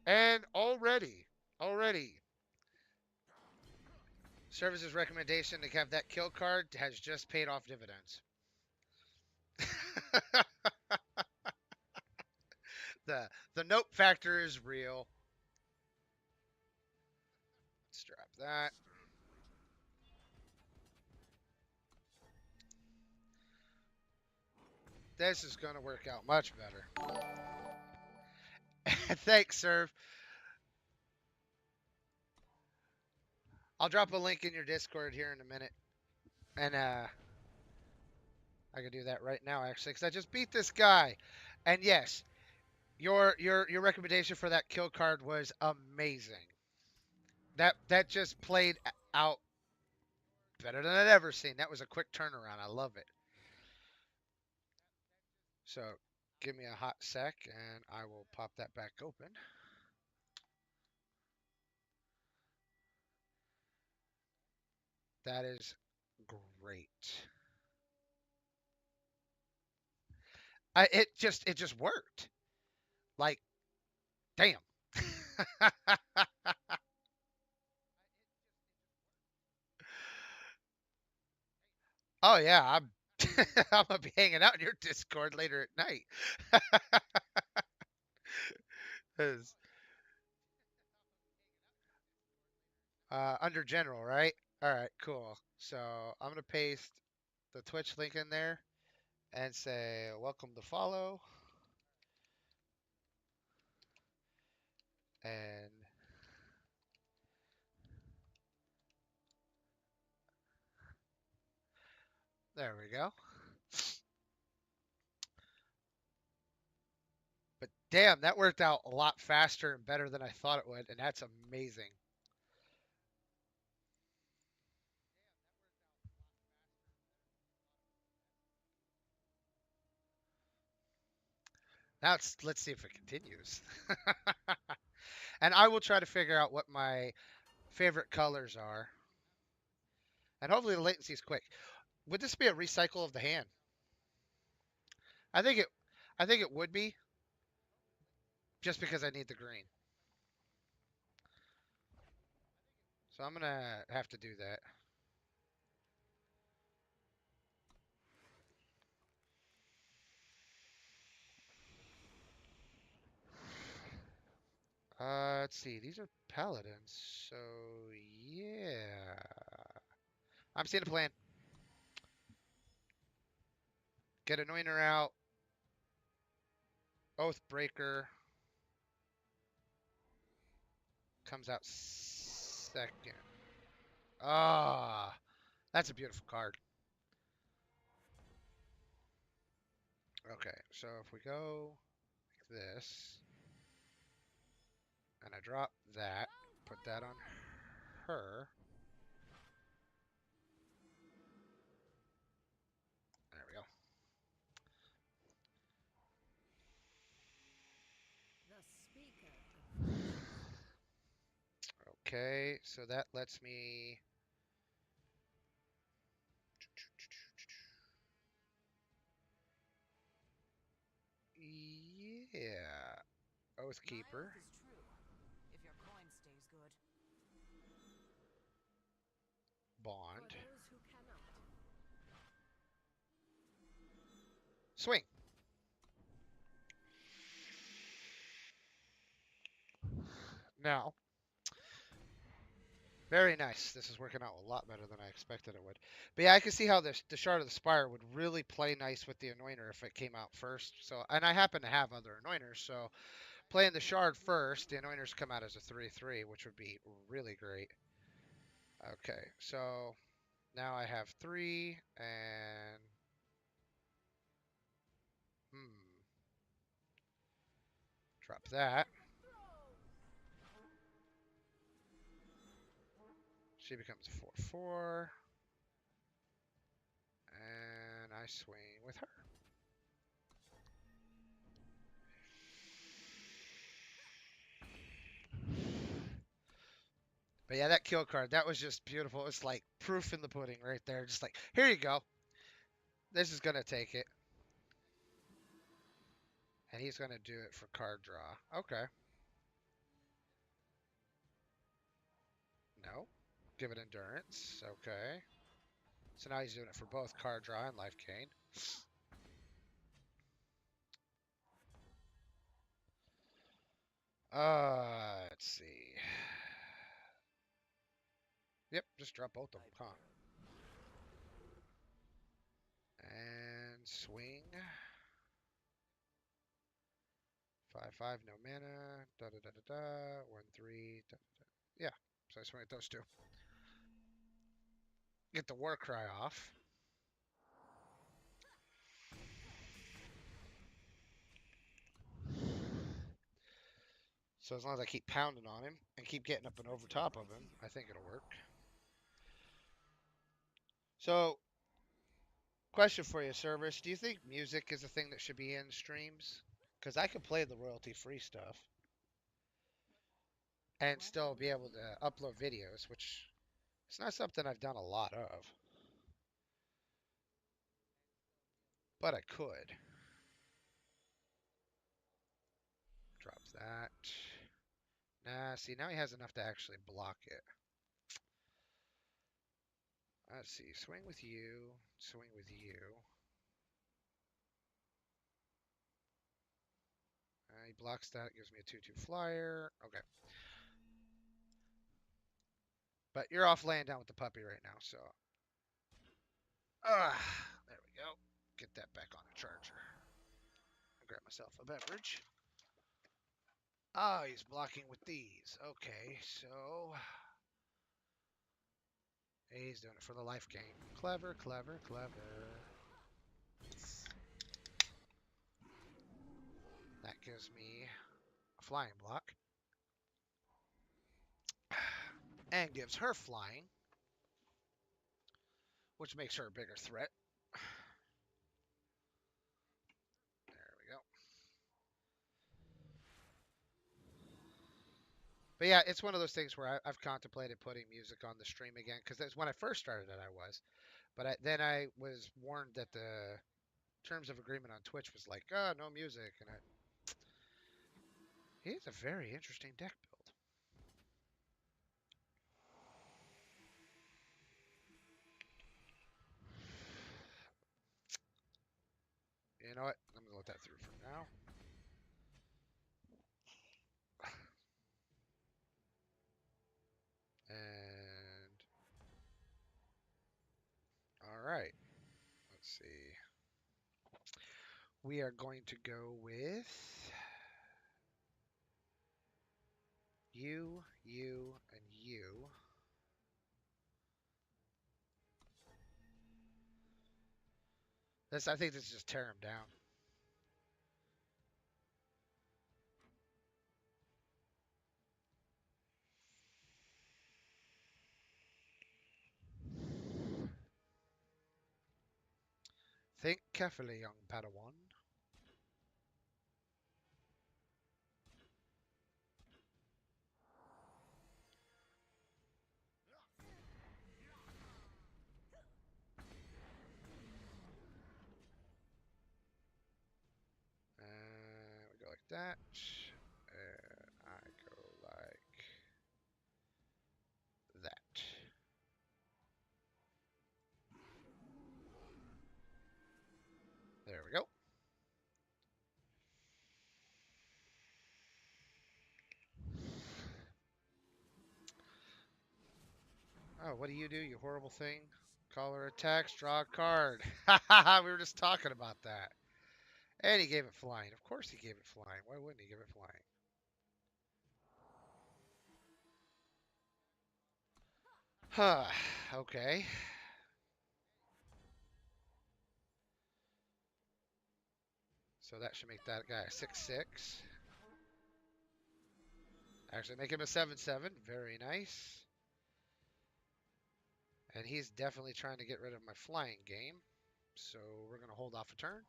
And already, Service's recommendation to have that kill card has just paid off dividends. the nope factor is real. Let's drop that. This is going to work out much better. Thanks, Serve. I'll drop a link in your Discord here in a minute. And I can do that right now, actually, because I just beat this guy. And yes, your recommendation for that kill card was amazing. That just played out better than I'd ever seen. That was a quick turnaround. I love it. So give me a hot sec, and I will pop that back open. That is great. It just worked. Like, damn. Oh yeah, I'm I'm gonna be hanging out in your Discord later at night. 'Cause, under general, right? All right, cool. So I'm gonna paste the Twitch link in there and say welcome to follow. And there we go. But damn, that worked out a lot faster and better than I thought it would, and that's amazing. Now let's see if it continues. And I will try to figure out what my favorite colors are. And hopefully the latency is quick. Would this be a recycle of the hand? I think it would be, just because I need the green. So I'm gonna have to do that. Let's see. These are paladins, so yeah. I'm seeing a plan. Get Anointer out. Oathbreaker comes out second. Ah, that's a beautiful card. Okay, so if we go like this, and I drop that, put that on her. There we go. The speaker. Okay, so that lets me. Yeah. Oathkeeper. My oath is true. If your coin stays good. Bond. For those who cannot. Swing. Now. Very nice. This is working out a lot better than I expected it would. But yeah, I can see how the Shard of the Spire would really play nice with the Anointer if it came out first. So, and I happen to have other Anointers, so playing the Shard first, the Anointers come out as a 3/3, which would be really great. Okay, so now I have 3, and drop that. She becomes a 4/4, and I swing with her. But yeah, that kill card, that was just beautiful. It's like proof in the pudding right there. Just like, here you go. This is going to take it. And he's going to do it for card draw. Okay. No. Give it endurance. Okay. So now he's doing it for both card draw and life gain. Let's see. Yep, just drop both of them, huh? And swing. 5/5, no mana. Da da da da da. 1/3. Da, da, da. Yeah, so I swing at those two. Get the war cry off. So as long as I keep pounding on him and keep getting up and over top of him, I think it'll work. So, question for you, Service. Do you think music is a thing that should be in streams? Because I could play the royalty-free stuff and still be able to upload videos, which is not something I've done a lot of. But I could. Drop that. Nah, see, now he has enough to actually block it. Let's see. Swing with you. Swing with you. He blocks that. Gives me a 2/2 flyer. Okay. But you're off laying down with the puppy right now, so. There we go. Get that back on the charger. I'll grab myself a beverage. Oh, he's blocking with these. Okay, so he's doing it for the life gain. Clever, clever, clever. That gives me a flying block. And gives her flying, which makes her a bigger threat. There we go. But yeah, it's one of those things where I've contemplated putting music on the stream again, because that's when I first started it, I was. But then I was warned that the terms of agreement on Twitch was like, oh, no music. And he's a very interesting deck build. You know what? I'm going to let that through for now. And all right. Let's see. We are going to go with you, and you. I think this is just tear him down. Think carefully, young Padawan. We go like that. And I go like that. There we go. Oh, what do? You horrible thing? Caller attacks, draw a card. We were just talking about that. And he gave it flying. Of course he gave it flying. Why wouldn't he give it flying? Huh. Okay. So that should make that guy a 6/6. Actually make him a 7/7. Very nice. And he's definitely trying to get rid of my flying game. So we're going to hold off a turn.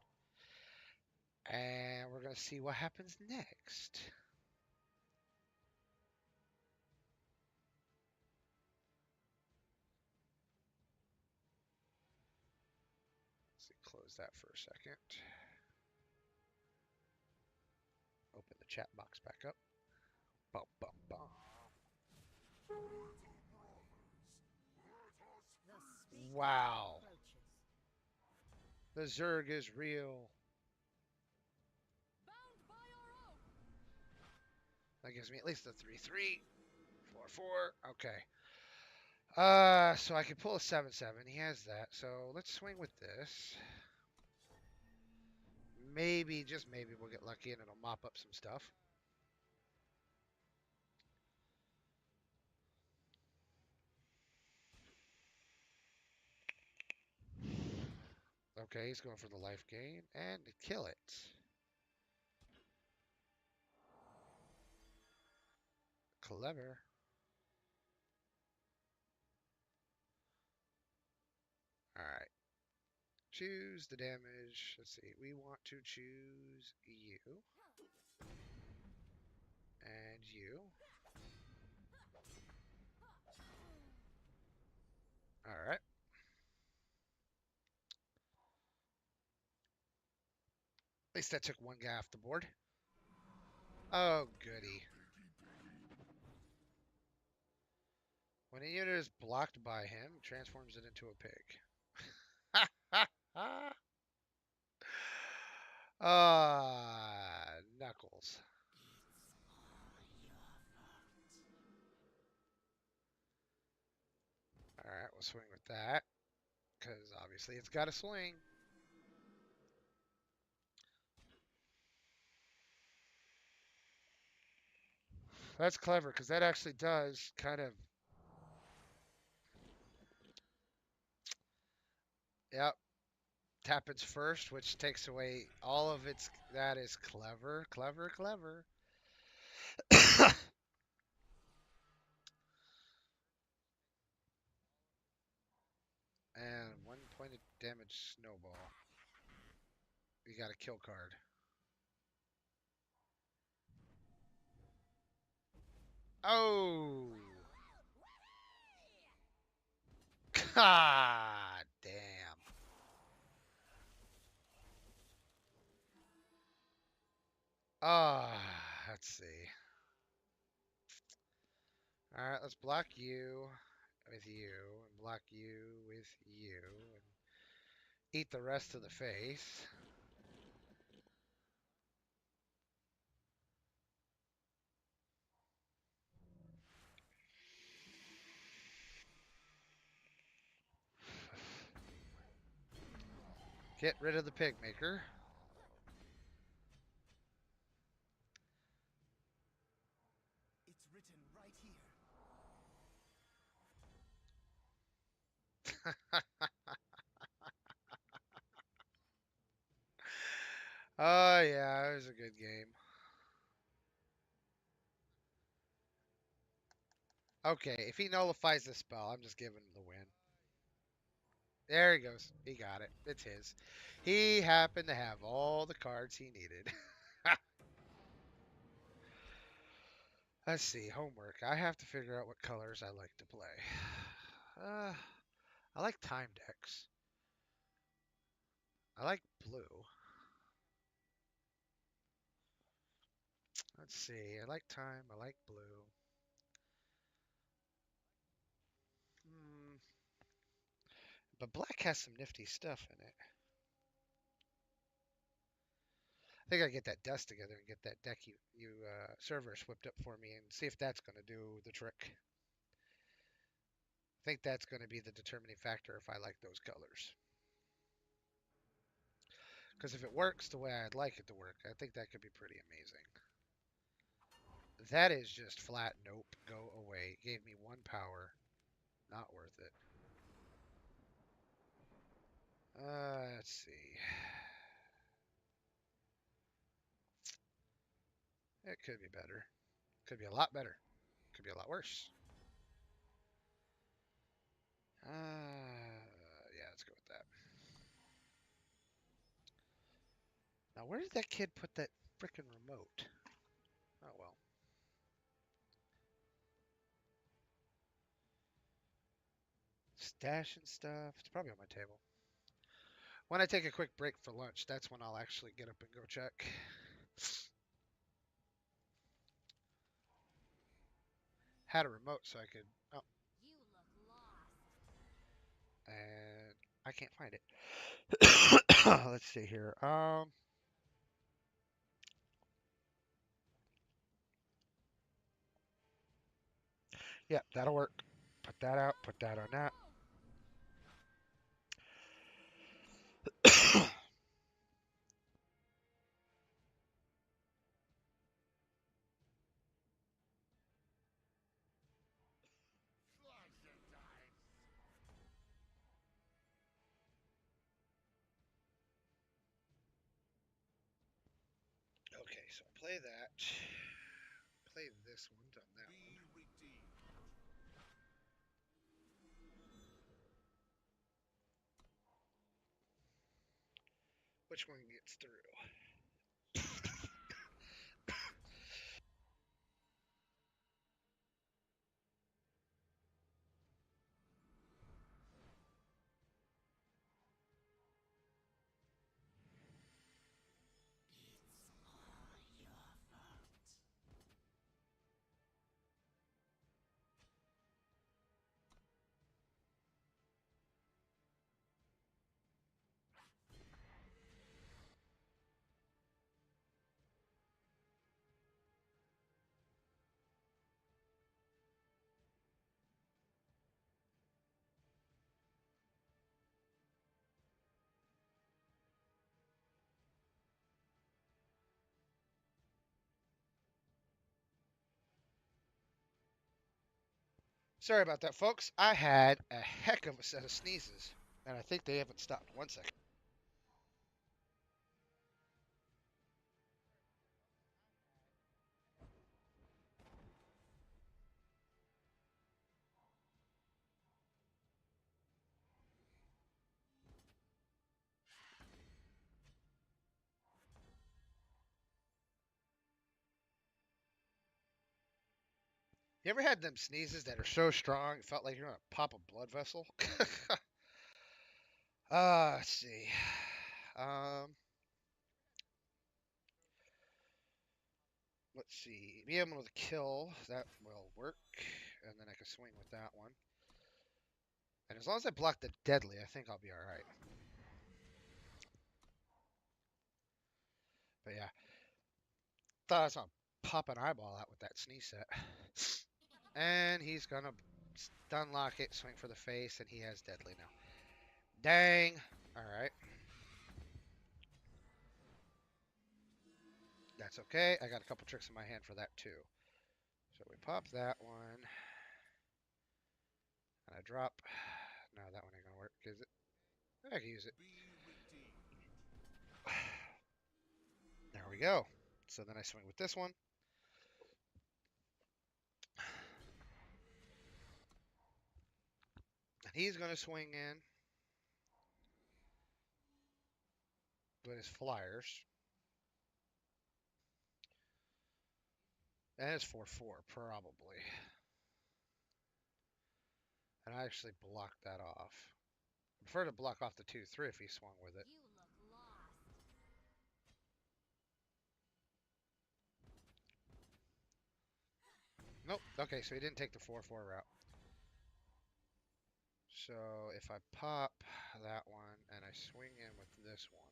And we're going to see what happens next. Let's see, close that for a second. Open the chat box back up. Bum, bum, bum. Wow. The Zerg is real. That gives me at least a 3/3. 4/4. Okay. So I can pull a 7/7. He has that. So let's swing with this. Maybe, just maybe, we'll get lucky and it'll mop up some stuff. Okay, he's going for the life gain and kill it. Clever. Alright. Choose the damage. Let's see. We want to choose you. And you. Alright. At least I took one guy off the board. Oh, goody. When a unit is blocked by him, it transforms it into a pig. Knuckles. Alright, we'll swing with that. Because obviously it's got to swing. That's clever because that actually does kind of. Yep. Happens first, which takes away all of its. That is clever, clever, clever. And 1 point of damage snowball. You got a kill card. Oh! God damn. Let's see. Alright, let's block you with you, and block you with you, and eat the rest of the face. Get rid of the pig maker. It's written right here. Oh yeah, it was a good game. Okay, if he nullifies the spell, I'm just giving him the win. There he goes. He got it. It's his. He happened to have all the cards he needed. Let's see. Homework. I have to figure out what colors I like to play. I like time decks. I like blue. Let's see. I like time. I like blue. But black has some nifty stuff in it. I think I get that dust together and get that deck you Cerberus whipped up for me and see if that's going to do the trick. I think that's going to be the determining factor if I like those colors. Because if it works the way I'd like it to work, I think that could be pretty amazing. That is just flat nope, go away. Gave me 1 power. Not worth it. Let's see. It could be better. Could be a lot better. Could be a lot worse. Yeah, let's go with that. Now, where did that kid put that frickin' remote? Oh, well. Stashing stuff. It's probably on my table. When I take a quick break for lunch, that's when I'll actually get up and go check. Had a remote so I could. Oh, You look lost. and I can't find it. Let's see here. Yeah, that'll work. Put that out. Put that on that. Okay, so play that. Play this one on that one. Be redeemed. Which one gets through? Sorry about that, folks. I had a heck of a set of sneezes, and I think they haven't stopped. 1 second. You ever had them sneezes that are so strong it felt like you're gonna pop a blood vessel? Let's see. Um, let's see. Be able to kill, that will work. And then I can swing with that one. And as long as I block the deadly, I think I'll be alright. But yeah. Thought I was gonna pop an eyeball out with that sneeze set. And he's gonna stun lock it, swing for the face, and he has deadly now. Dang. Alright. That's okay. I got a couple tricks in my hand for that too. So we pop that one. And I drop. No, that one ain't gonna work, is it? I can use it. There we go. So then I swing with this one. And he's gonna swing in with his flyers. And it's 4-4, probably. And I actually blocked that off. I prefer to block off the 2-3 if he swung with it. You look lost. Nope. Okay, so he didn't take the 4-4 route. So if I pop that one and I swing in with this one.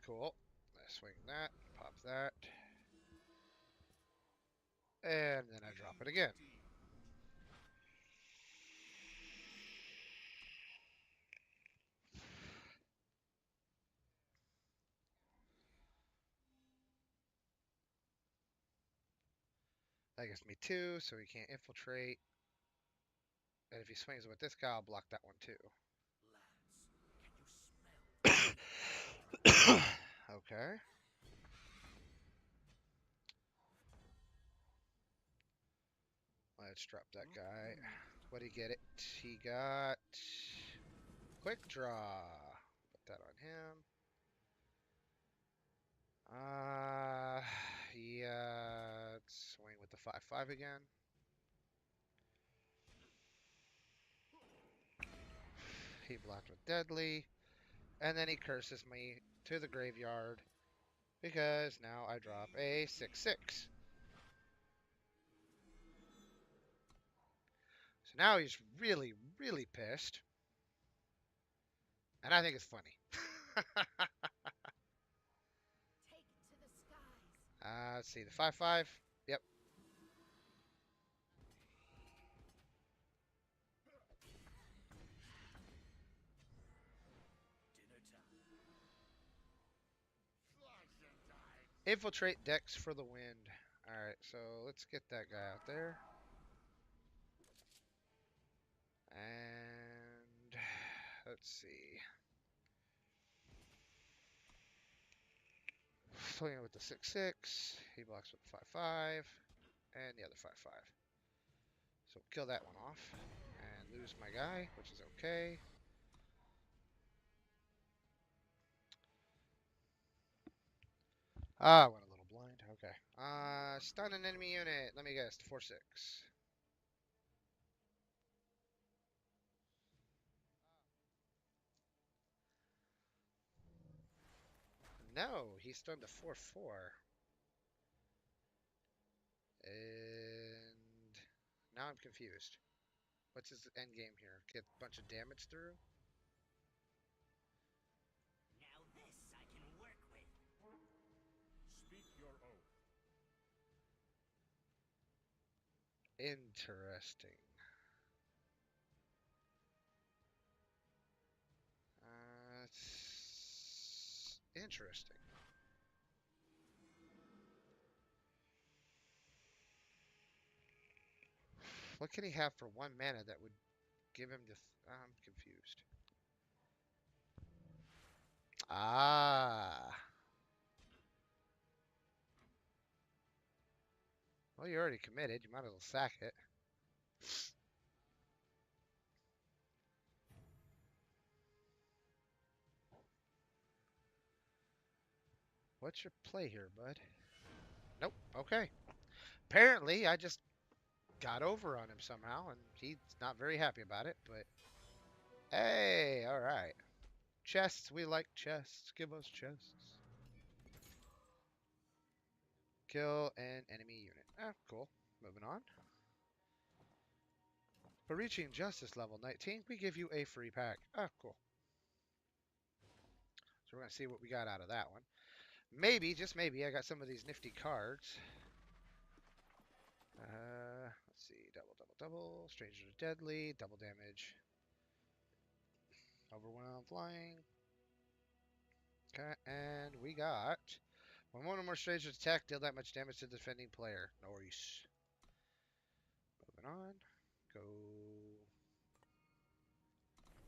Cool. I swing that, pop that. And then I drop it again. That gives me 2, so he can't infiltrate. And if he swings with this guy, I'll block that one too. Okay. Let's drop that guy. What'd he get it? He got quick draw. Put that on him. Yeah. Let's swing with the 5-5 again. He blocked with deadly. And then he curses me to the graveyard. Because now I drop a 6-6. So now he's really, really pissed. And I think it's funny. Take to the skies. Let's see, the 5-5. Yep. Infiltrate decks for the win. Alright, so let's get that guy out there. And let's see. Swinging with the 6-6. He blocks with the 5-5. And the other 5-5. So kill that one off. And lose my guy, which is okay. I went a little blind. Okay. Stun an enemy unit. Let me guess. 4-6. No, he stunned a 4-4. And now I'm confused. What's his end game here? Get a bunch of damage through? Now this I can work with. Speak your oath. Interesting. It's interesting. What can he have for 1 mana that would give him the... I'm confused. Ah. Well, you're already committed. You might as well sack it. What's your play here, bud? Nope. Okay. Apparently, I just got over on him somehow, and he's not very happy about it, but... Hey, alright. Chests. We like chests. Give us chests. Kill an enemy unit. Ah, cool. Moving on. For reaching Justice level 19, we give you a free pack. Ah, cool. So we're going to see what we got out of that one. Maybe, just maybe, I got some of these nifty cards. Let's see. Double, double, double. Stranger to Deadly. Double damage. Overwhelm flying. Okay, and we got... When one or more strangers attack, deal that much damage to the defending player. Nice. Moving on. Go.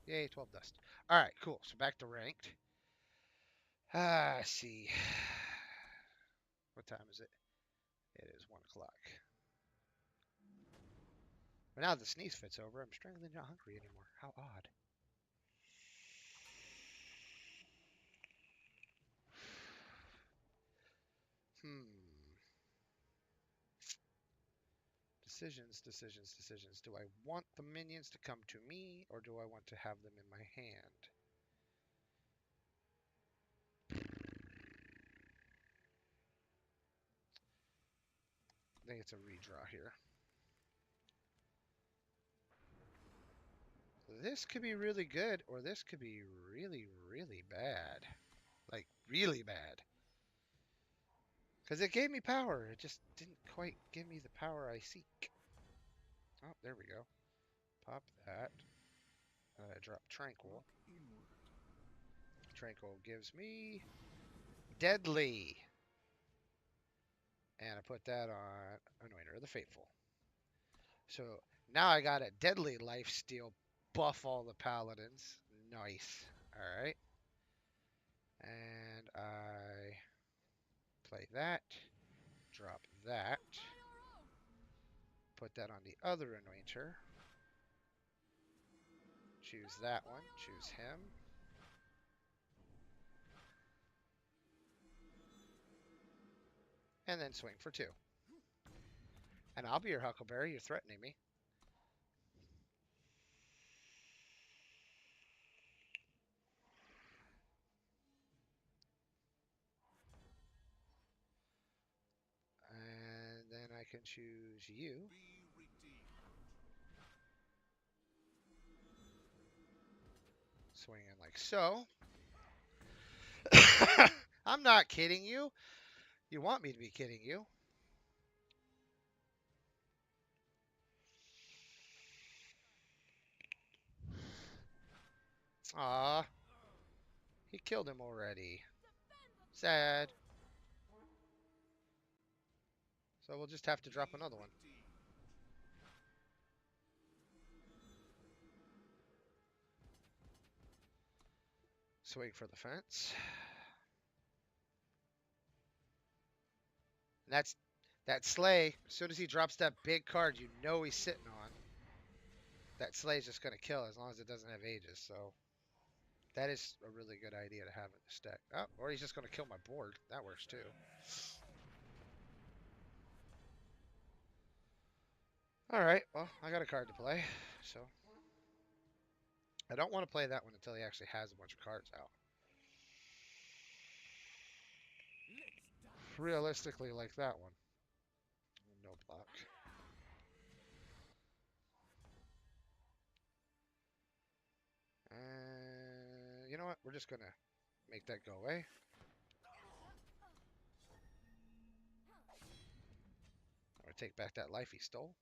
Yay, 12 dust. Alright, cool. So back to ranked. Let's see. What time is it? It is 1 o'clock. But now the sneeze fit's over, I'm strangely not hungry anymore. How odd. Decisions, decisions, decisions. Do I want the minions to come to me, or do I want to have them in my hand? I think it's a redraw here. This could be really good, or this could be really, really bad. Like, really bad. Because it gave me power. It just didn't quite give me the power I seek. Oh, there we go. Pop that. Drop Tranquil. Tranquil gives me Deadly. And I put that on Anointer of the Faithful. So now I got a Deadly Lifesteal. Buff all the Paladins. Nice. Alright. And I play that. Drop that. Put that on the other Anointer. Choose that one. Choose him. And then swing for 2. And I'll be your Huckleberry. You're threatening me. And then I can choose you. Swing in like so. I'm not kidding you. You want me to be kidding you. Aw. He killed him already. Sad. So we'll just have to drop another one. Swing for the fence. And that's that sleigh. As soon as he drops that big card, you know he's sitting on. That sleigh's just going to kill as long as it doesn't have Aegis. So that is a really good idea to have in the stack. Oh, or he's just going to kill my board. That works too. Alright, well, I got a card to play. So I don't want to play that one until he actually has a bunch of cards out. Realistically, like that one. No block. You know what? We're just going to make that go away. Or take back that life he stole.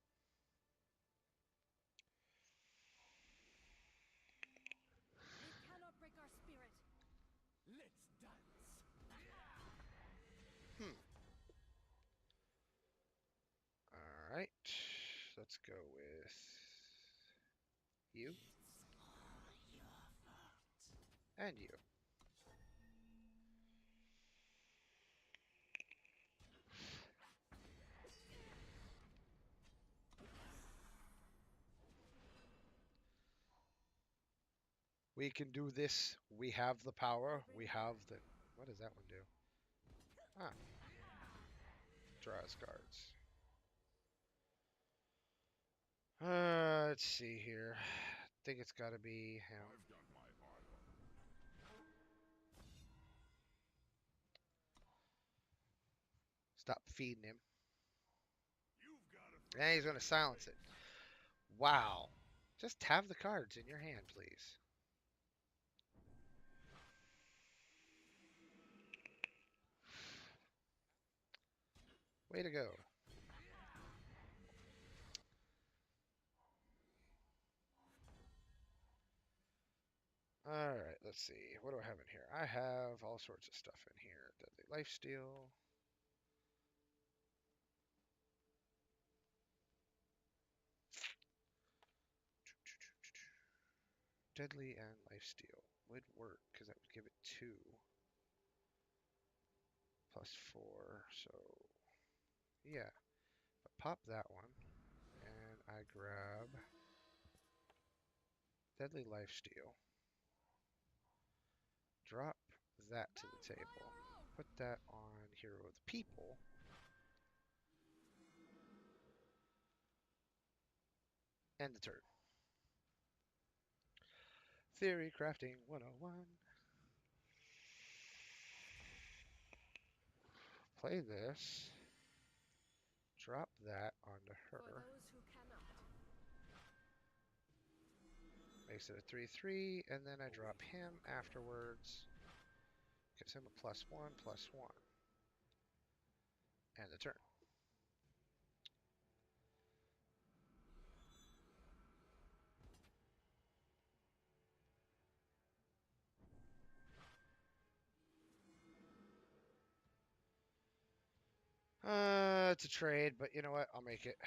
We cannot break our spirit. Let's dance. Alright. So let's go with you and you. We can do this. We have the power. We have the. What does that one do? Ah, draw his cards. Let's see here. I think it's got to be him. Stop feeding him. And he's going to silence it. Wow. Just have the cards in your hand, please. Way to go. Alright, let's see. What do I have in here? I have all sorts of stuff in here. Deadly Lifesteal. Deadly and Lifesteal would work because that would give it 2 plus 4. So, yeah. But pop that one. And I grab Deadly Lifesteal. Drop that to the table. Put that on Hero of the People. End the turn. Theory Crafting 101. Play this. Drop that onto her. Makes it a 3/3, and then I drop him afterwards. Gives him a +1/+1. And the turn. It's a trade, but you know what? I'll make it.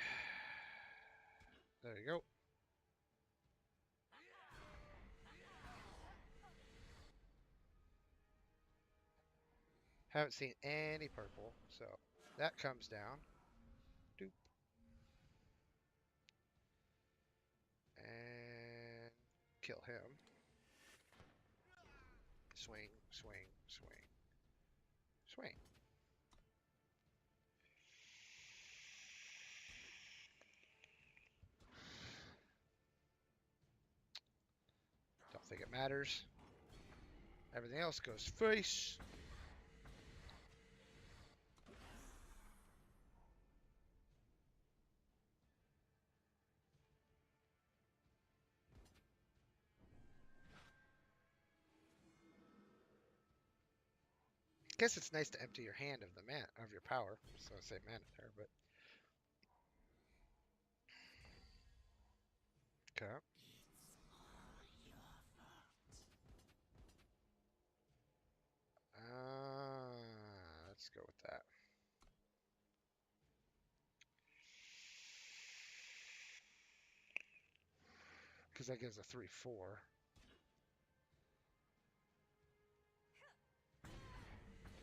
There you go. Haven't seen any purple, so that comes down. Doop. And kill him. Swing, swing, swing, swing. Don't think it matters. Everything else goes face. Guess it's nice to empty your hand of the man of your power. So I say mana there, but okay. Let's go with that. Because that gives a 3/4.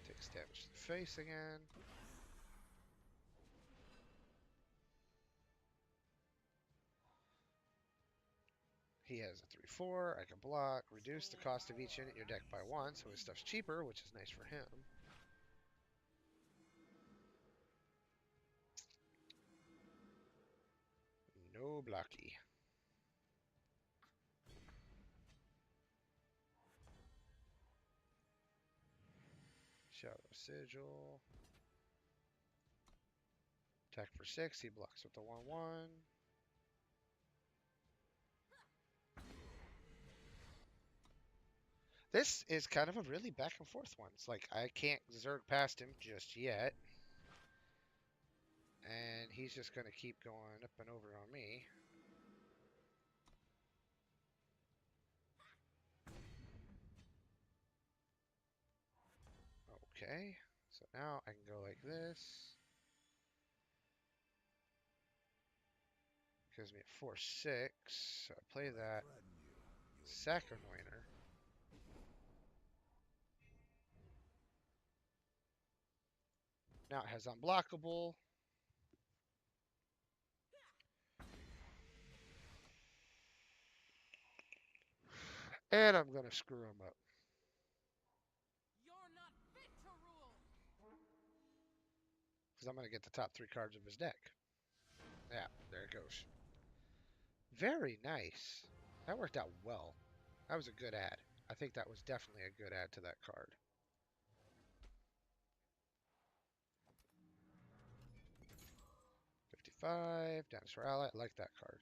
Takes damage to the face again. He has a 3/4. I can block, reduce the cost of each unit in your deck by 1, so his stuff's cheaper, which is nice for him. No blocky. Shadow Sigil. Attack for 6. He blocks with the 1/1. This is kind of a really back and forth one. It's like I can't Zerg past him just yet. And he's just going to keep going up and over on me. Okay, so now I can go like this. Gives me a 4/6. So I play that. Second winner. Now it has unblockable. And I'm going to screw him up. You're not fit to rule. Because I'm going to get the top 3 cards of his deck. Yeah, there it goes. Very nice. That worked out well. That was a good ad. I think that was definitely a good add to that card. $55. Dinosaur Ally. I like that card.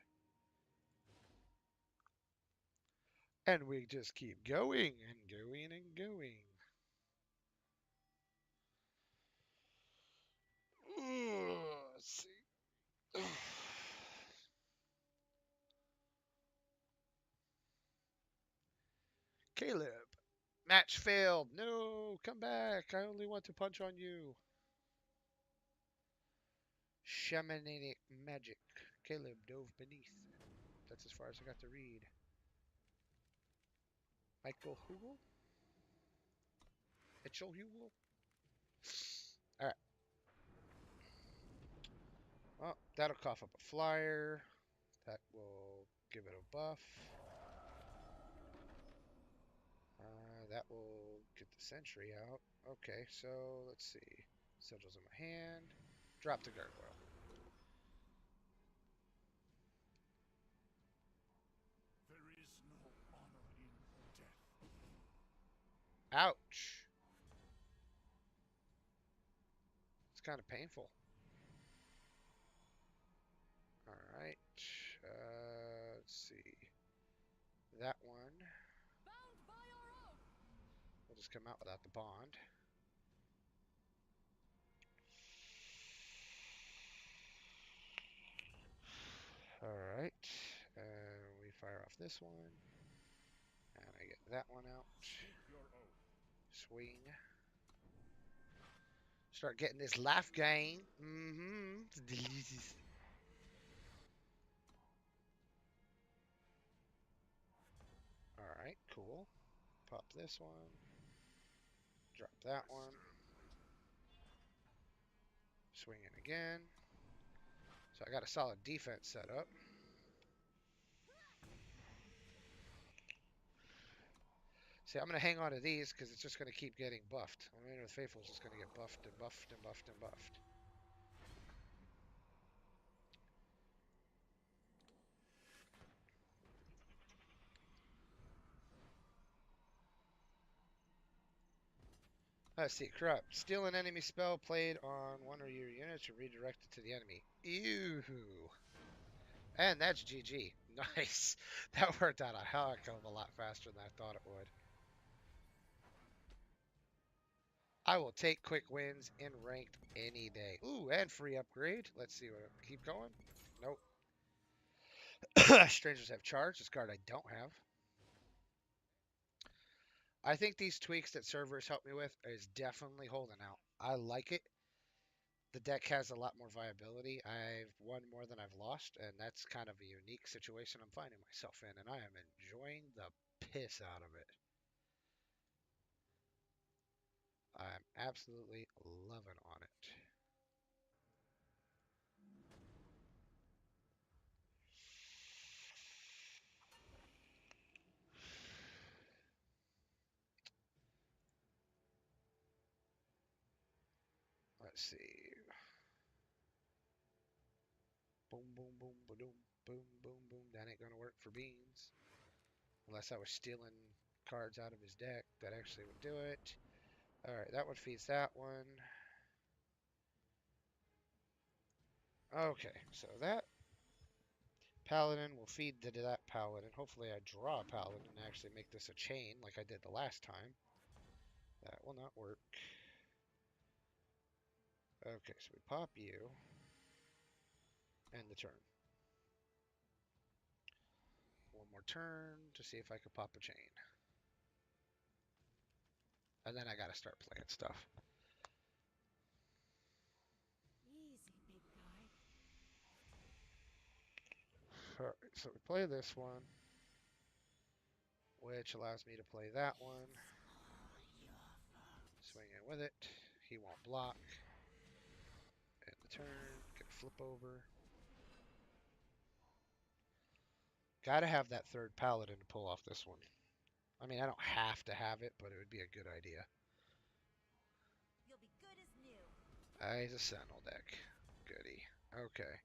And we just keep going and going and going. Let's see. Caleb. Match failed. No, come back. I only want to punch on you. Shamanic magic. Caleb dove beneath. That's as far as I got to read. Michael Hugel? Mitchell Hugel? Alright. Well, that'll cough up a flyer. That will give it a buff. That will get the sentry out. Okay, so let's see. Sigils in my hand. Drop the gargoyle. There is no honor in death. Ouch. It's kind of painful. Alright. Let's see. That one. Bound by our oath. We'll just come out without the bond. Alright. We fire off this one. And I get that one out. Speak your oath. Swing. Start getting this life gain. It's delicious. Alright, cool. Pop this one. Drop that one. Swing it again. So I got a solid defense set up. See, I'm going to hang on to these because it's just going to keep getting buffed. I mean, the Faithful is just going to get buffed and buffed and buffed and buffed. Let's see, corrupt. Steal an enemy spell played on one of your units and redirect it to the enemy. Ew. And that's GG. Nice. That worked out a heck of a lot faster than I thought it would. I will take quick wins in ranked any day. Ooh, and free upgrade. Let's see what. Keep going. Nope. Strangers have charge. This card I don't have. I think these tweaks that servers help me with is definitely holding out. I like it. The deck has a lot more viability. I've won more than I've lost, and that's kind of a unique situation I'm finding myself in, and I am enjoying the piss out of it. I'm absolutely loving on it. Let's see. Boom, boom, boom, boom, boom, boom, boom. That ain't gonna work for Beans. Unless I was stealing cards out of his deck, that actually would do it. Alright, that one feeds that one. Okay, so that Paladin will feed to that Paladin. Hopefully I draw a Paladin and actually make this a chain like I did the last time. That will not work. Okay, so we pop you. End the turn. One more turn to see if I can pop a chain. And then I gotta start playing stuff. Easy, big guy. Alright, so we play this one, which allows me to play that one. Swing in with it. He won't block. End the turn. Get a flip over. Gotta have that third paladin to pull off this one. I mean, I don't have to have it, but it would be a good idea. You'll be good as new. He's a sentinel deck. Goody. Okay.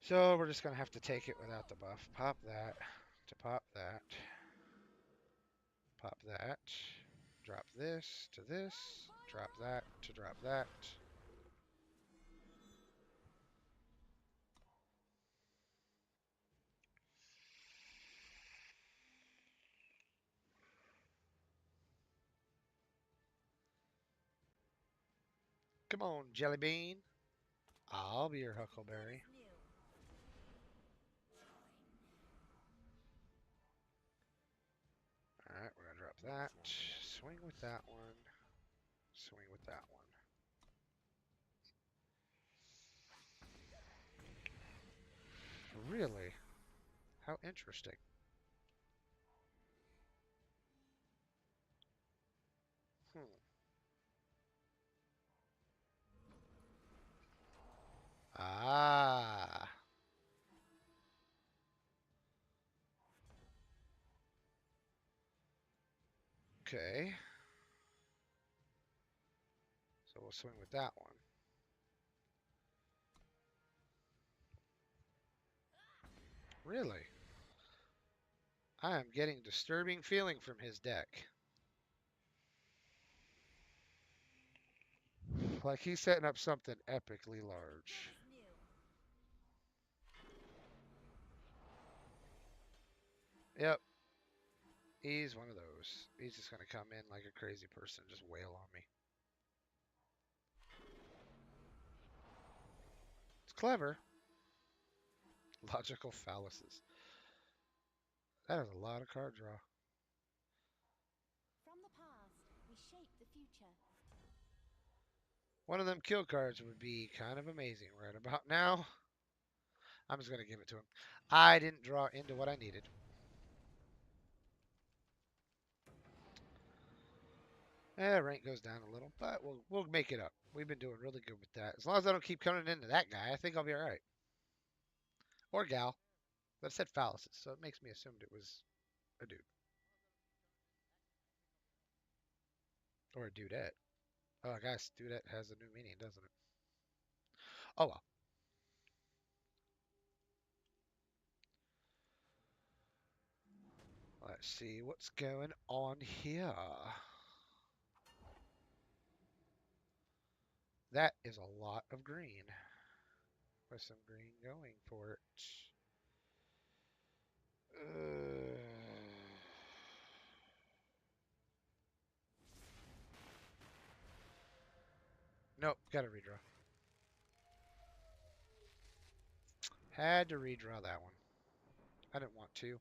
So we're just gonna have to take it without the buff. Pop that. To pop that. Pop that. Drop this to this. Drop that to drop that. Come on, Jelly Bean. I'll be your Huckleberry. New. Alright, we're gonna drop that. Swing with that one. Swing with that one. Really? How interesting. Ah. Okay. So we'll swing with that one. Really? I am getting disturbing feeling from his deck. Like he's setting up something epically large. New. Yep. He's one of those. He's just gonna come in like a crazy person and just wail on me. It's clever. Logical fallacies. That is a lot of card draw. From the past, we shape the future. One of them kill cards would be kind of amazing right about now. I'm just gonna give it to him. I didn't draw into what I needed. Rank goes down a little, but we'll make it up. We've been doing really good with that. As long as I don't keep coming into that guy, I think I'll be all right. Or gal. But it said fallacies, so it makes me assume it was a dude. Or a dudette. Oh, I guess dudette has a new meaning, doesn't it? Oh well. Let's see what's going on here. That is a lot of green. With some green going for it. Nope, gotta redraw. Had to redraw that one. I didn't want to.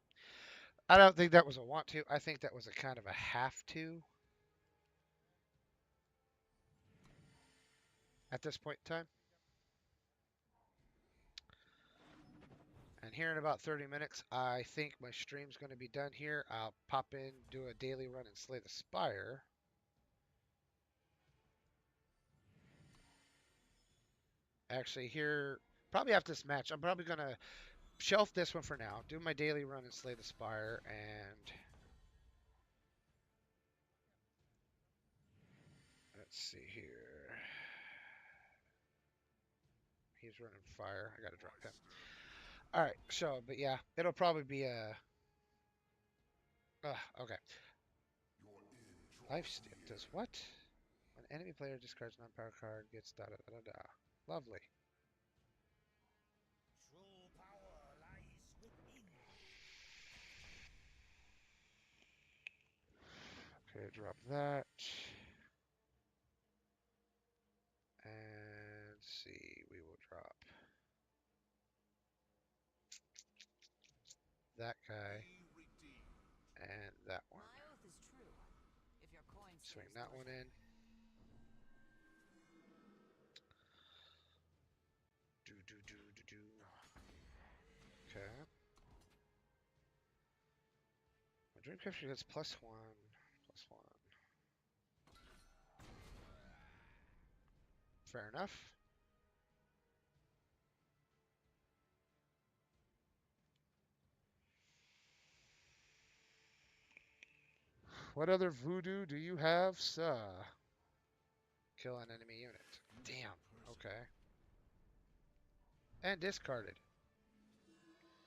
I don't think that was a want to. I think that was a kind of a have to. At this point in time. And here in about 30 minutes, I think my stream's going to be done here. I'll pop in, do a daily run, and slay the Spire. Actually, here, probably after this match, I'm probably going to shelf this one for now, do my daily run and slay the Spire, and let's see here. He's running fire. I got to drop him. All right, so, but yeah, it'll probably be a... okay. Lifesteal does what? When enemy player discards non-power card, gets da-da-da-da-da. Lovely. True power lies within. Okay, drop that. And see, we will drop that guy and that one. My oath is true. If your coin Swing stays that good. one in. Do do do do do. Dream Capture gets +1, +1. Fair enough. What other voodoo do you have, sir? Kill an enemy unit. Damn. Okay. And discarded.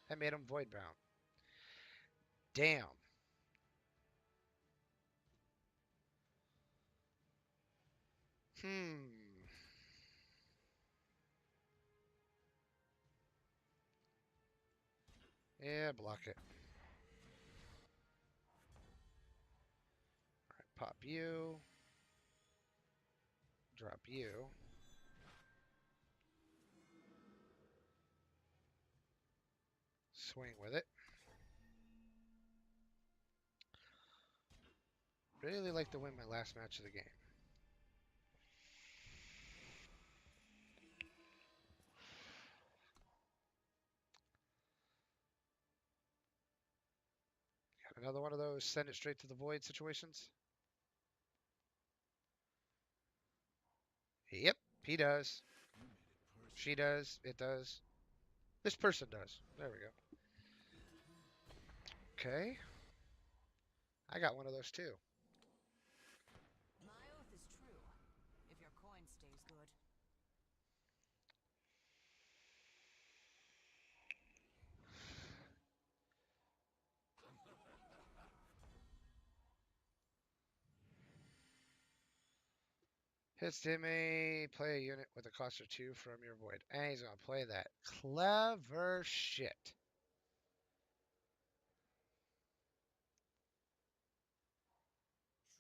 That made him void bound. Damn. Yeah, block it. Alright, pop you. Drop you. Swing with it. Really like to win my last match of the game. Got another one of those send it straight to the void situations? Yep, he does. She does. It does. This person does. There we go. Okay. I got one of those too. My oath is true. If your coin stays good. Hits Timmy, play a unit with a cost of 2 from your void. And he's going to play that. Clever shit.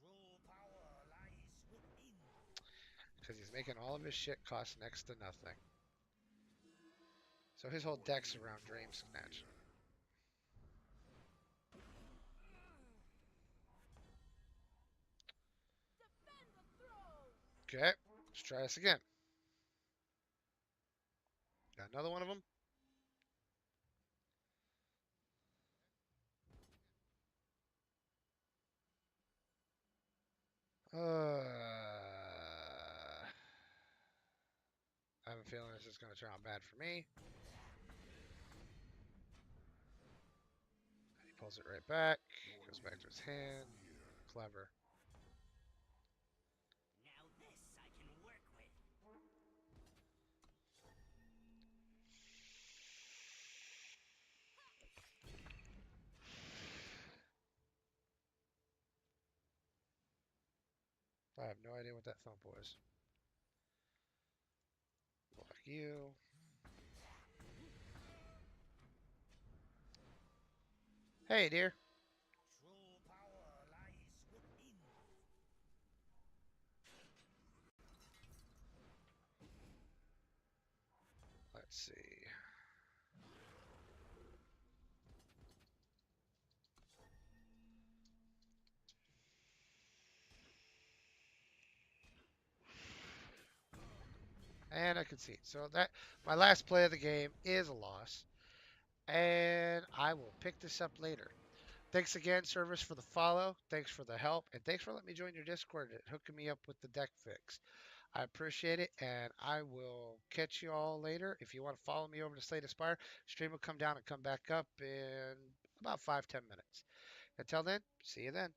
True power lies within. Because he's making all of his shit cost next to nothing. So his whole deck's around Dream Snatch. Okay, let's try this again. Got another one of them. I have a feeling this is going to turn out bad for me. He pulls it right back. Goes back to his hand. Clever. Now this I can work with. I have no idea what that thump was. Block you. Hey, dear. True power lies within. Let's see. And I concede. So that my last play of the game is a loss. And I will pick this up later. Thanks again, Service, for the follow. Thanks for the help. And thanks for letting me join your Discord and hooking me up with the deck fix. I appreciate it. And I will catch you all later. If you want to follow me over to Slay Aspire, stream will come down and come back up in about 5-10 minutes. Until then, see you then.